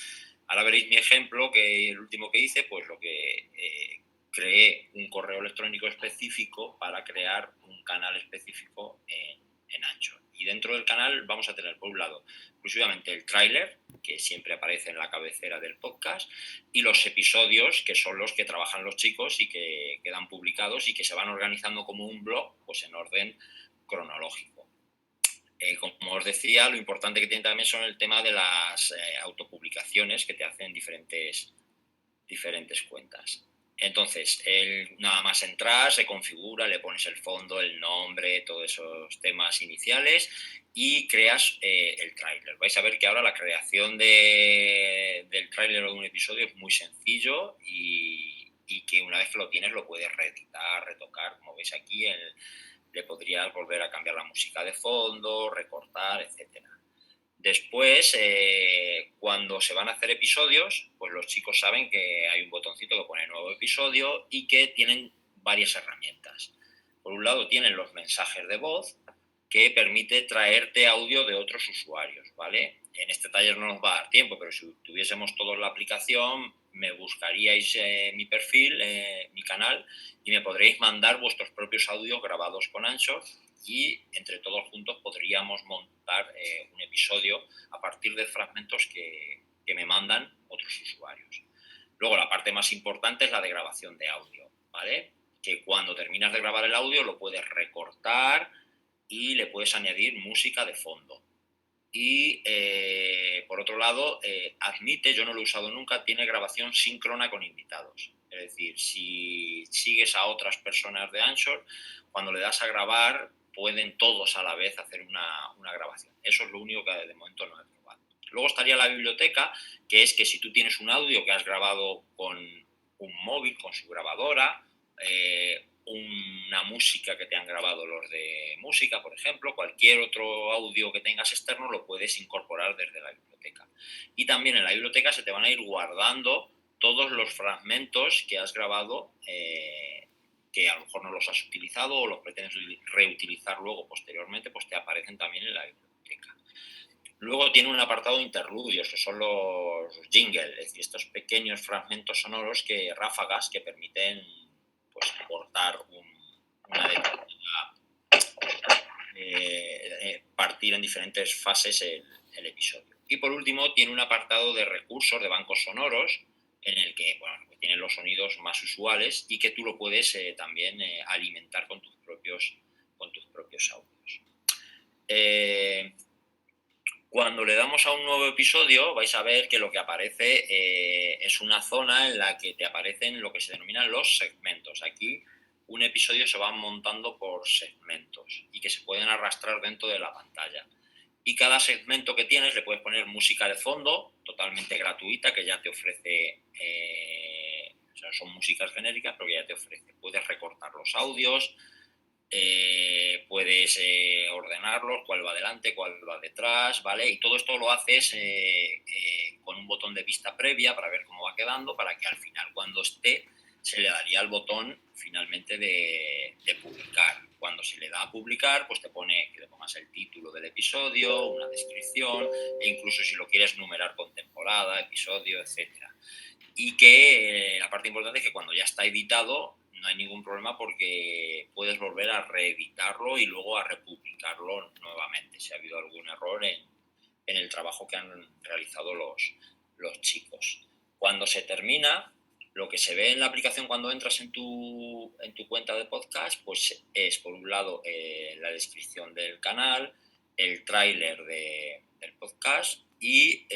ahora veréis mi ejemplo, que el último que hice, pues lo que creé un correo electrónico específico para crear un canal específico en Anchor. Y dentro del canal vamos a tener, por un lado, exclusivamente el tráiler, que siempre aparece en la cabecera del podcast, y los episodios, que son los que trabajan los chicos y que quedan publicados y que se van organizando como un blog, pues en orden cronológico. Como os decía, lo importante que tiene también son el tema de las autopublicaciones que te hacen diferentes cuentas. Entonces, nada más entrar, se configura, le pones el fondo, el nombre, todos esos temas iniciales y creas el tráiler. Vais a ver que ahora la creación del tráiler o de un episodio es muy sencillo y que una vez que lo tienes lo puedes reeditar, retocar, como veis aquí, le podrías volver a cambiar la música de fondo, recortar, etcétera. Después, cuando se van a hacer episodios, pues los chicos saben que hay un botoncito que pone nuevo episodio y que tienen varias herramientas. Por un lado tienen los mensajes de voz, que permite traerte audio de otros usuarios, ¿vale? En este taller no nos va a dar tiempo, pero si tuviésemos todos la aplicación, me buscaríais mi perfil, mi canal, y me podréis mandar vuestros propios audios grabados con Anchor y entre todos juntos podríamos montar un episodio a partir de fragmentos que me mandan otros usuarios. Luego la parte más importante es la de grabación de audio, ¿vale? Que cuando terminas de grabar el audio lo puedes recortar y le puedes añadir música de fondo. Y por otro lado, admite, yo no lo he usado nunca, tiene grabación síncrona con invitados. Es decir, si sigues a otras personas de Anchor, cuando le das a grabar, pueden todos a la vez hacer una grabación. Eso es lo único que de momento no he probado. Luego estaría la biblioteca, que es que si tú tienes un audio que has grabado con un móvil, con su grabadora, una música que te han grabado los de música, por ejemplo, cualquier otro audio que tengas externo lo puedes incorporar desde la biblioteca. Y también en la biblioteca se te van a ir guardando todos los fragmentos que has grabado que a lo mejor no los has utilizado o los pretendes reutilizar luego posteriormente, pues te aparecen también en la biblioteca. Luego tiene un apartado de interludios, que son los jingles, es decir, estos pequeños fragmentos sonoros, ráfagas, que permiten pues, aportar una determinada partir en diferentes fases el episodio. Y por último tiene un apartado de recursos, de bancos sonoros, en el que tienen los sonidos más usuales y que tú lo puedes también alimentar con tus propios audios. Cuando le damos a un nuevo episodio vais a ver que lo que aparece es una zona en la que te aparecen lo que se denominan los segmentos. Aquí un episodio se va montando por segmentos y que se pueden arrastrar dentro de la pantalla. Y cada segmento que tienes le puedes poner música de fondo, totalmente gratuita, que ya te ofrece, o sea, son músicas genéricas, pero que ya te ofrece. Puedes recortar los audios, puedes ordenarlos, cuál va adelante, cuál va detrás, ¿vale? Y todo esto lo haces con un botón de vista previa para ver cómo va quedando, para que al final, cuando esté, se le daría el botón finalmente de publicar. Cuando se le da a publicar, pues te pone que le pongas el título del episodio, una descripción, e incluso si lo quieres numerar con temporada, episodio, etcétera. Y que la parte importante es que cuando ya está editado no hay ningún problema porque puedes volver a reeditarlo y luego a republicarlo nuevamente si ha habido algún error en el trabajo que han realizado los chicos. Cuando se termina, lo que se ve en la aplicación cuando entras en tu cuenta de podcast, pues es por un lado la descripción del canal, el tráiler del podcast y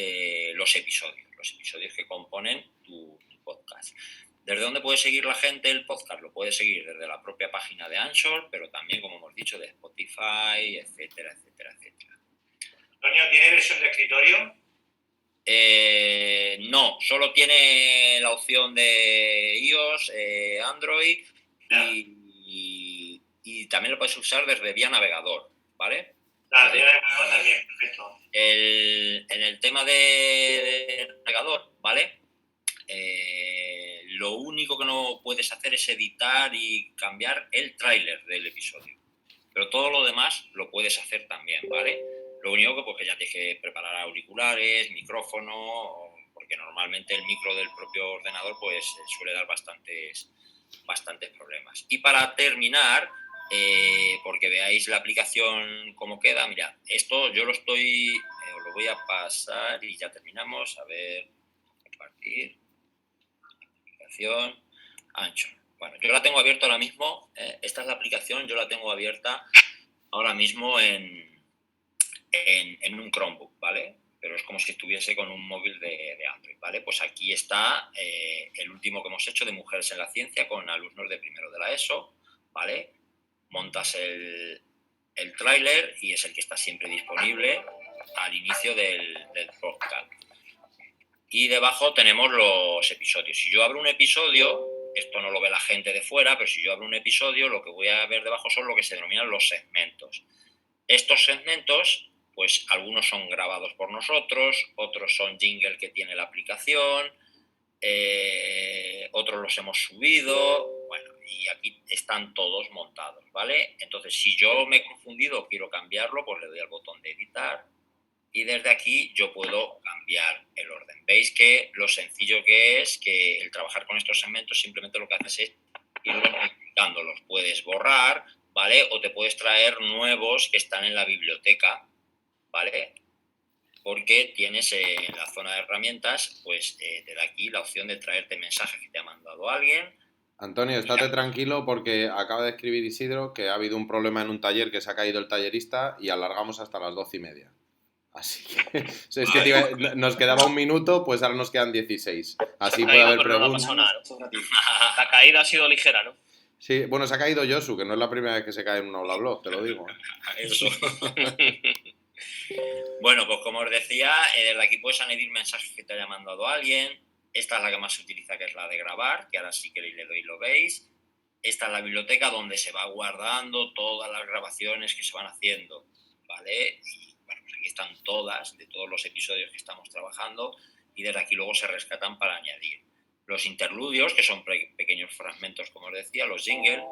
los episodios que componen tu podcast. ¿Desde dónde puede seguir la gente el podcast? Lo puede seguir desde la propia página de Anchor, pero también, como hemos dicho, de Spotify, etcétera, etcétera, etcétera. Antonio, ¿tiene versión de escritorio? No, solo tiene la opción de iOS, Android y también lo puedes usar desde vía navegador, ¿vale? Claro, vía navegador también, perfecto. En el tema de navegador, ¿vale? Lo único que no puedes hacer es editar y cambiar el tráiler del episodio. Pero todo lo demás lo puedes hacer también, ¿vale? Lo único que pues, ya tienes que preparar auriculares, micrófono, porque normalmente el micro del propio ordenador pues suele dar bastantes problemas. Y para terminar, porque veáis la aplicación cómo queda, mirad, esto yo lo lo voy a pasar y ya terminamos. A ver, compartir. Aplicación Anchor. Bueno, yo la tengo abierta ahora mismo. Esta es la aplicación, yo la tengo abierta ahora mismo en un Chromebook, ¿vale? Pero es como si estuviese con un móvil de Android, ¿vale? Pues aquí está el último que hemos hecho de Mujeres en la Ciencia con alumnos de primero de la ESO, ¿vale? Montas el tráiler y es el que está siempre disponible al inicio del podcast. Y debajo tenemos los episodios. Si yo abro un episodio, esto no lo ve la gente de fuera, pero si yo abro un episodio, lo que voy a ver debajo son lo que se denominan los segmentos. Estos segmentos, pues algunos son grabados por nosotros, otros son jingle que tiene la aplicación, otros los hemos subido, bueno, y aquí están todos montados, ¿vale? Entonces, si yo me he confundido o quiero cambiarlo, pues le doy al botón de editar y desde aquí yo puedo cambiar el orden. Veis que lo sencillo que es que el trabajar con estos segmentos simplemente lo que haces es irlos modificando, los puedes borrar, ¿vale? O te puedes traer nuevos que están en la biblioteca, ¿vale? Porque tienes en la zona de herramientas, pues te da aquí la opción de traerte mensajes que te ha mandado alguien. Antonio, estate tranquilo porque acaba de escribir Isidro que ha habido un problema en un taller, que se ha caído el tallerista y alargamos hasta las 12:30. Así que, es que nos quedaba un minuto, pues ahora nos quedan 16. Así puede haber preguntas. No, la caída ha sido ligera, ¿no? Sí, bueno, se ha caído Josu, que no es la primera vez que se cae en un Aula Blog, te lo digo. Eso. Bueno, pues como os decía, desde aquí puedes añadir mensajes que te haya mandado alguien. Esta es la que más se utiliza, que es la de grabar, que ahora sí que le doy y lo veis. Esta es la biblioteca donde se va guardando todas las grabaciones que se van haciendo, ¿vale? Y bueno, pues aquí están todas, de todos los episodios que estamos trabajando, y desde aquí luego se rescatan para añadir. los interludios, que son pequeños fragmentos, como os decía, los jingles,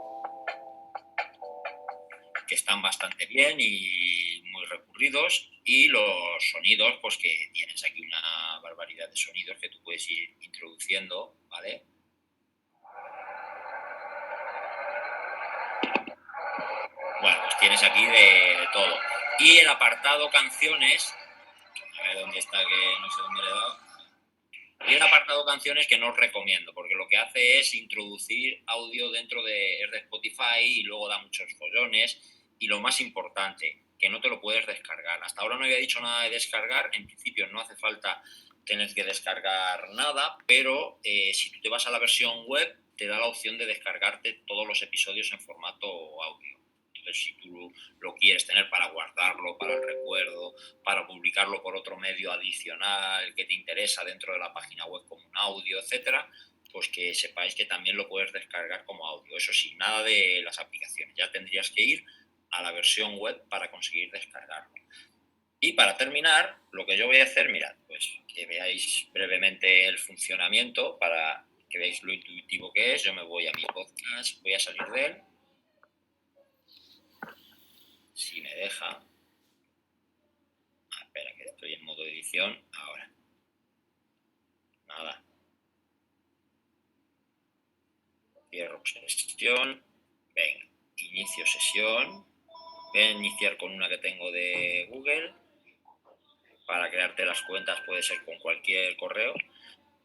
que están bastante bien y muy recurridos, y los sonidos, pues que tienes aquí una barbaridad de sonidos que tú puedes ir introduciendo, ¿vale? Bueno, pues tienes aquí de todo. Y el apartado canciones, a ver dónde está, que no sé dónde le he dado. Y el apartado canciones que no os recomiendo, porque lo que hace es introducir audio dentro de Spotify y luego da muchos follones. Y lo más importante, que no te lo puedes descargar. Hasta ahora no había dicho nada de descargar, en principio no hace falta tener que descargar nada, pero si tú te vas a la versión web, te da la opción de descargarte todos los episodios en formato audio. Entonces, si tú lo quieres tener para guardarlo, para el recuerdo, para publicarlo por otro medio adicional que te interesa dentro de la página web como un audio, etcétera, pues que sepáis que también lo puedes descargar como audio. Eso sí, nada de las aplicaciones. Ya tendrías que ir a la versión web para conseguir descargarlo. Y para terminar, lo que yo voy a hacer, mirad, pues que veáis brevemente el funcionamiento para que veáis lo intuitivo que es. Yo me voy a mi podcast, voy a salir de él. Si me deja. Espera, que estoy en modo edición ahora. Nada. Cierro sesión. Venga, inicio sesión. Voy a iniciar con una que tengo de Google. Para crearte las cuentas puede ser con cualquier correo.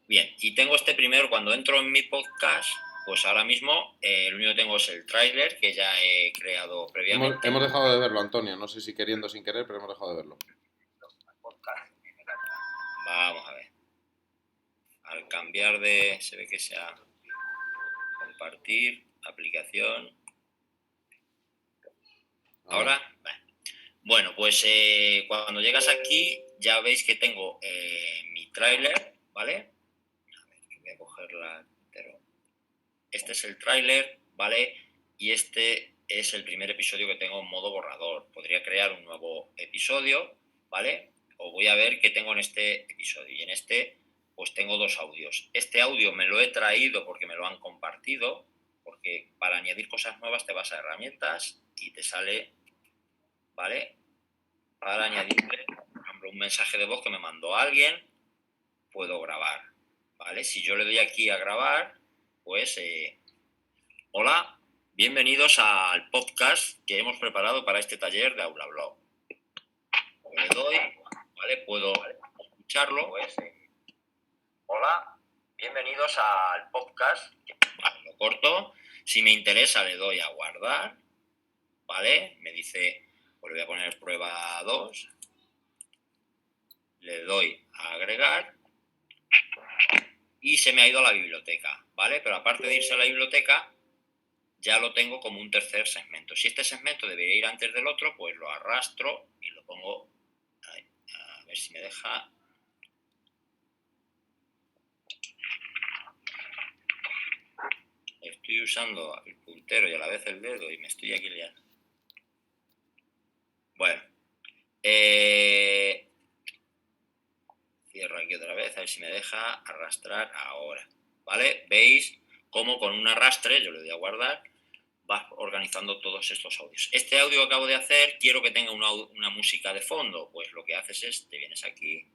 Bien, y tengo este primero, cuando entro en mi podcast, pues ahora mismo lo único que tengo es el tráiler que ya he creado previamente. Hemos dejado de verlo, Antonio. No sé si queriendo o sin querer, pero hemos dejado de verlo. Vamos a ver. Al cambiar de... Se ve que sea compartir, aplicación. ¿Ahora? Vale. Bueno, pues cuando llegas aquí ya veis que tengo mi tráiler, ¿vale? A ver, voy a cogerla entero. Este es el tráiler, ¿vale? Y este es el primer episodio que tengo en modo borrador. Podría crear un nuevo episodio, ¿vale? O voy a ver qué tengo en este episodio. Y en este, pues tengo dos audios. Este audio me lo he traído porque me lo han compartido, porque para añadir cosas nuevas te vas a herramientas y te sale, ¿vale? Para añadirle, por ejemplo, un mensaje de voz que me mandó alguien, puedo grabar, ¿vale? Si yo le doy aquí a grabar, pues... Hola, bienvenidos al podcast que hemos preparado para este taller de AulaBlog. Le doy, ¿vale? Puedo escucharlo. Pues, hola, bienvenidos al podcast. Vale, lo corto. Si me interesa le doy a guardar, ¿vale? Me dice, pues le voy a poner prueba 2. Le doy a agregar y se me ha ido a la biblioteca, ¿vale? Pero aparte de irse a la biblioteca, ya lo tengo como un tercer segmento. Si este segmento debería ir antes del otro, pues lo arrastro y lo pongo ahí. A ver si me deja. Estoy usando el puntero y a la vez el dedo y me estoy aquí liando. Bueno. Cierro aquí otra vez, a ver si me deja arrastrar ahora. ¿Vale? ¿Veis cómo con un arrastre, yo le doy a guardar, vas organizando todos estos audios? Este audio que acabo de hacer, quiero que tenga una música de fondo. Pues lo que haces es, te vienes aquí,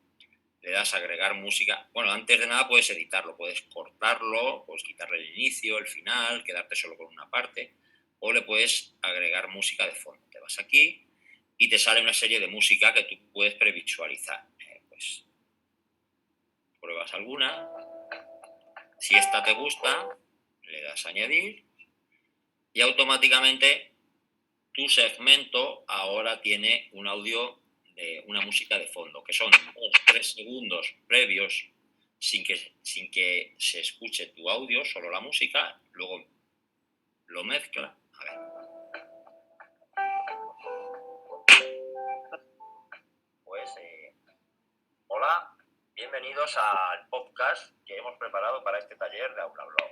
le das a agregar música. Bueno, antes de nada puedes editarlo, puedes cortarlo, puedes quitarle el inicio, el final, quedarte solo con una parte, o le puedes agregar música de fondo. Te vas aquí y te sale una serie de música que tú puedes previsualizar. Pues pruebas alguna. Si esta te gusta, le das a añadir y automáticamente tu segmento ahora tiene un audio de una música de fondo, que son 2-3 segundos previos sin que se escuche tu audio, solo la música, luego lo mezcla. A ver. Pues, hola, bienvenidos al podcast que hemos preparado para este taller de AulaBlog.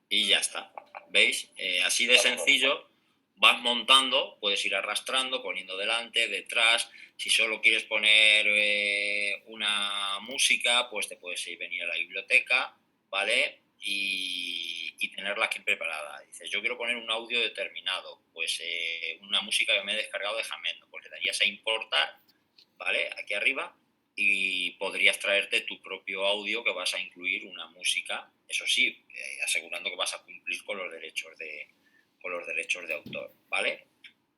Y ya está. ¿Veis? Así de sencillo vas montando, puedes ir arrastrando, poniendo delante, detrás. Si solo quieres poner una música, pues te puedes venir a la biblioteca, ¿vale? Y tenerla aquí preparada. Dices, yo quiero poner un audio determinado, pues una música que me he descargado de Jamendo, pues le darías a importar, ¿vale? Aquí arriba, y podrías traerte tu propio audio que vas a incluir una música, eso sí, asegurando que vas a cumplir con los derechos de autor, ¿vale?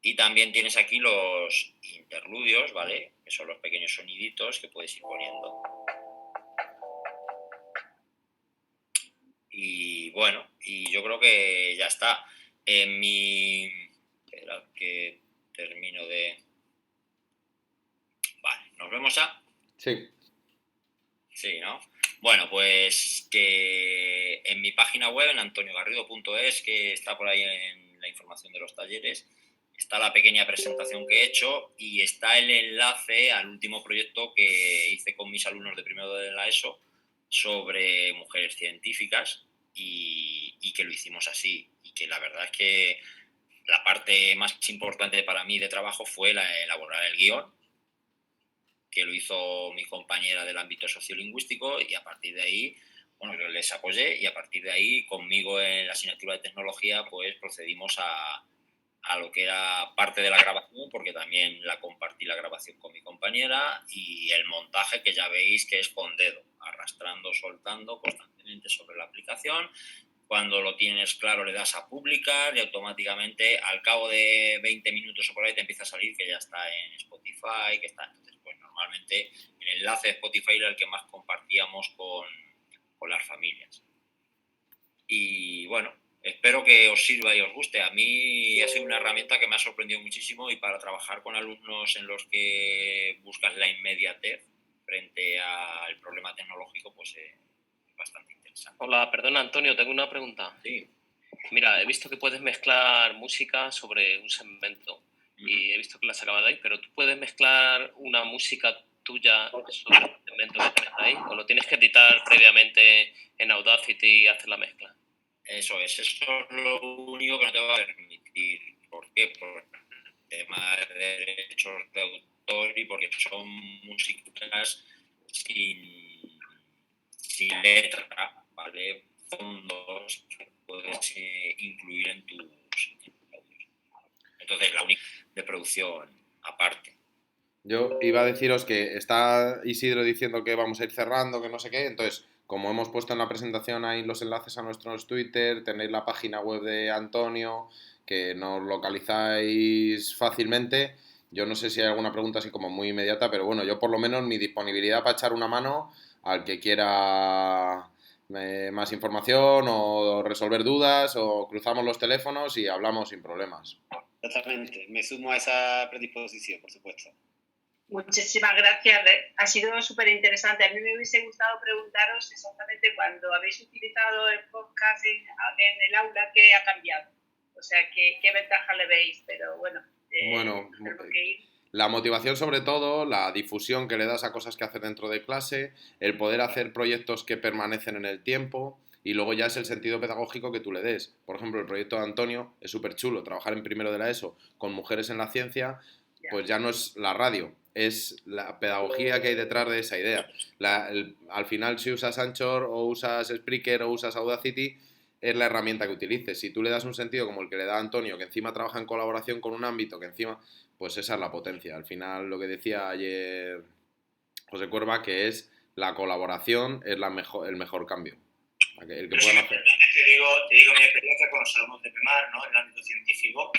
Y también tienes aquí los interludios, ¿vale? Que son los pequeños soniditos que puedes ir poniendo. Y bueno, y yo creo que ya está. Espera que termino de... Vale, ¿nos vemos ya? Sí. Sí, ¿no? Bueno, pues que en mi página web, en antoniogarrido.es, que está por ahí en la información de los talleres, está la pequeña presentación que he hecho y está el enlace al último proyecto que hice con mis alumnos de primero de la ESO sobre mujeres científicas y que lo hicimos así. Y que la verdad es que la parte más importante para mí de trabajo fue elaborar el guión, que lo hizo mi compañera del ámbito sociolingüístico, y a partir de ahí, bueno, yo les apoyé, y a partir de ahí conmigo en la asignatura de tecnología pues procedimos a lo que era parte de la grabación, porque también la compartí la grabación con mi compañera, y el montaje, que ya veis que es con dedo, arrastrando, soltando constantemente sobre la aplicación. Cuando lo tienes claro le das a publicar y automáticamente al cabo de 20 minutos o por ahí te empieza a salir que ya está en Spotify, que está. Entonces, pues normalmente el enlace de Spotify era el que más compartíamos con las familias. Y bueno, espero que os sirva y os guste. A mí ha sido una herramienta que me ha sorprendido muchísimo, y para trabajar con alumnos en los que buscas la inmediatez frente al problema tecnológico, pues es bastante interesante. Hola, perdona Antonio, tengo una pregunta. Sí. Mira, he visto que puedes mezclar música sobre un segmento y he visto que la sacaba de ahí, pero tú puedes mezclar una música tuya sobre el segmento que tienes ahí, o lo tienes que editar previamente en Audacity y hacer la mezcla. Eso es lo único que no te va a permitir. ¿Por qué? Por el tema de derechos de autor y porque son músicas sin letra, ¿vale? Fondos que puedes incluir en tus audios. Entonces, la única de producción aparte. Yo iba a deciros que está Isidro diciendo que vamos a ir cerrando, que no sé qué, entonces, como hemos puesto en la presentación ahí los enlaces a nuestros Twitter, tenéis la página web de Antonio, que nos localizáis fácilmente. Yo no sé si hay alguna pregunta así como muy inmediata, pero bueno, yo por lo menos mi disponibilidad para echar una mano al que quiera más información o resolver dudas, o cruzamos los teléfonos y hablamos sin problemas. Exactamente, me sumo a esa predisposición, por supuesto. Muchísimas gracias. Ha sido súper interesante. A mí me hubiese gustado preguntaros exactamente cuando habéis utilizado el podcast en el aula, ¿qué ha cambiado? O sea, ¿qué ventaja le veis? Pero bueno, tenemos que ir. La motivación sobre todo, la difusión que le das a cosas que hacer dentro de clase, el poder hacer proyectos que permanecen en el tiempo, y luego ya es el sentido pedagógico que tú le des. Por ejemplo, el proyecto de Antonio es súper chulo, trabajar en primero de la ESO con mujeres en la ciencia, pues ya no es la radio, es la pedagogía que hay detrás de esa idea. Al final, si usas Anchor o usas Spreaker o usas Audacity, es la herramienta que utilices. Si tú le das un sentido como el que le da Antonio, que encima trabaja en colaboración con un ámbito que encima, pues esa es la potencia. Al final, lo que decía ayer José Cuerva, que es la colaboración, es el mejor cambio. El que puedan hacer. Te digo mi experiencia con los alumnos de PEMAR, ¿no? En el ámbito científico.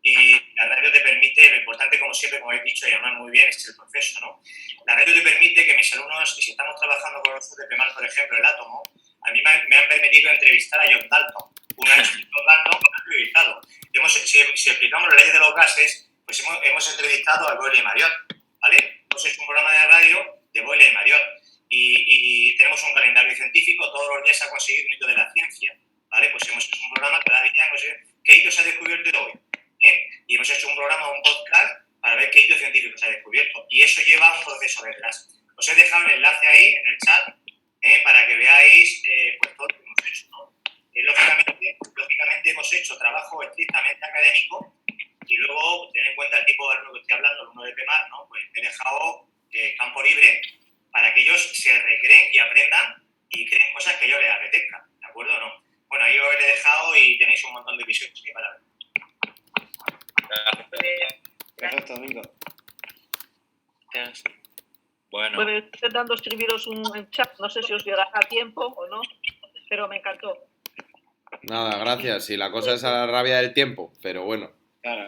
Y la radio te permite, lo importante, como siempre, como habéis dicho, y además muy bien, es el proceso, ¿no? La radio te permite que mis alumnos, y si estamos trabajando con los de PEMAR, por ejemplo, el átomo, a mí me han permitido entrevistar a John Dalton. John Dalton me ha entrevistado. Si explicamos las leyes de los gases, pues hemos entrevistado a Boyle y Marriott, ¿vale? Hemos hecho un programa de radio de Boyle y Marriott. Y tenemos un calendario científico, todos los días se ha conseguido un hito de la ciencia, ¿vale? Pues hemos hecho un programa, cada día hemos dicho, ¿qué hito se ha descubierto hoy? Y hemos hecho un programa, un podcast, para ver qué hito científico se ha descubierto. Y eso lleva un proceso detrás. Os he dejado el enlace ahí en el chat para que veáis pues todo lo que hemos hecho, ¿no? Lógicamente hemos hecho trabajo estricto estrictamente académico y luego ten en cuenta el tipo de alumno que estoy hablando, el alumno de PEMAR, ¿no? Pues he dejado campo libre para que ellos se recreen y aprendan y creen cosas que a ellos les apetezcan, ¿de acuerdo o no? Bueno, ahí os he dejado y tenéis un montón de visiones aquí para ver. Perfecto, Domingo. Bueno, Bueno, estoy intentando escribiros un chat, no sé si os llegará a tiempo o no, pero me encantó. Nada, gracias. Si la cosa es a la rabia del tiempo, pero bueno.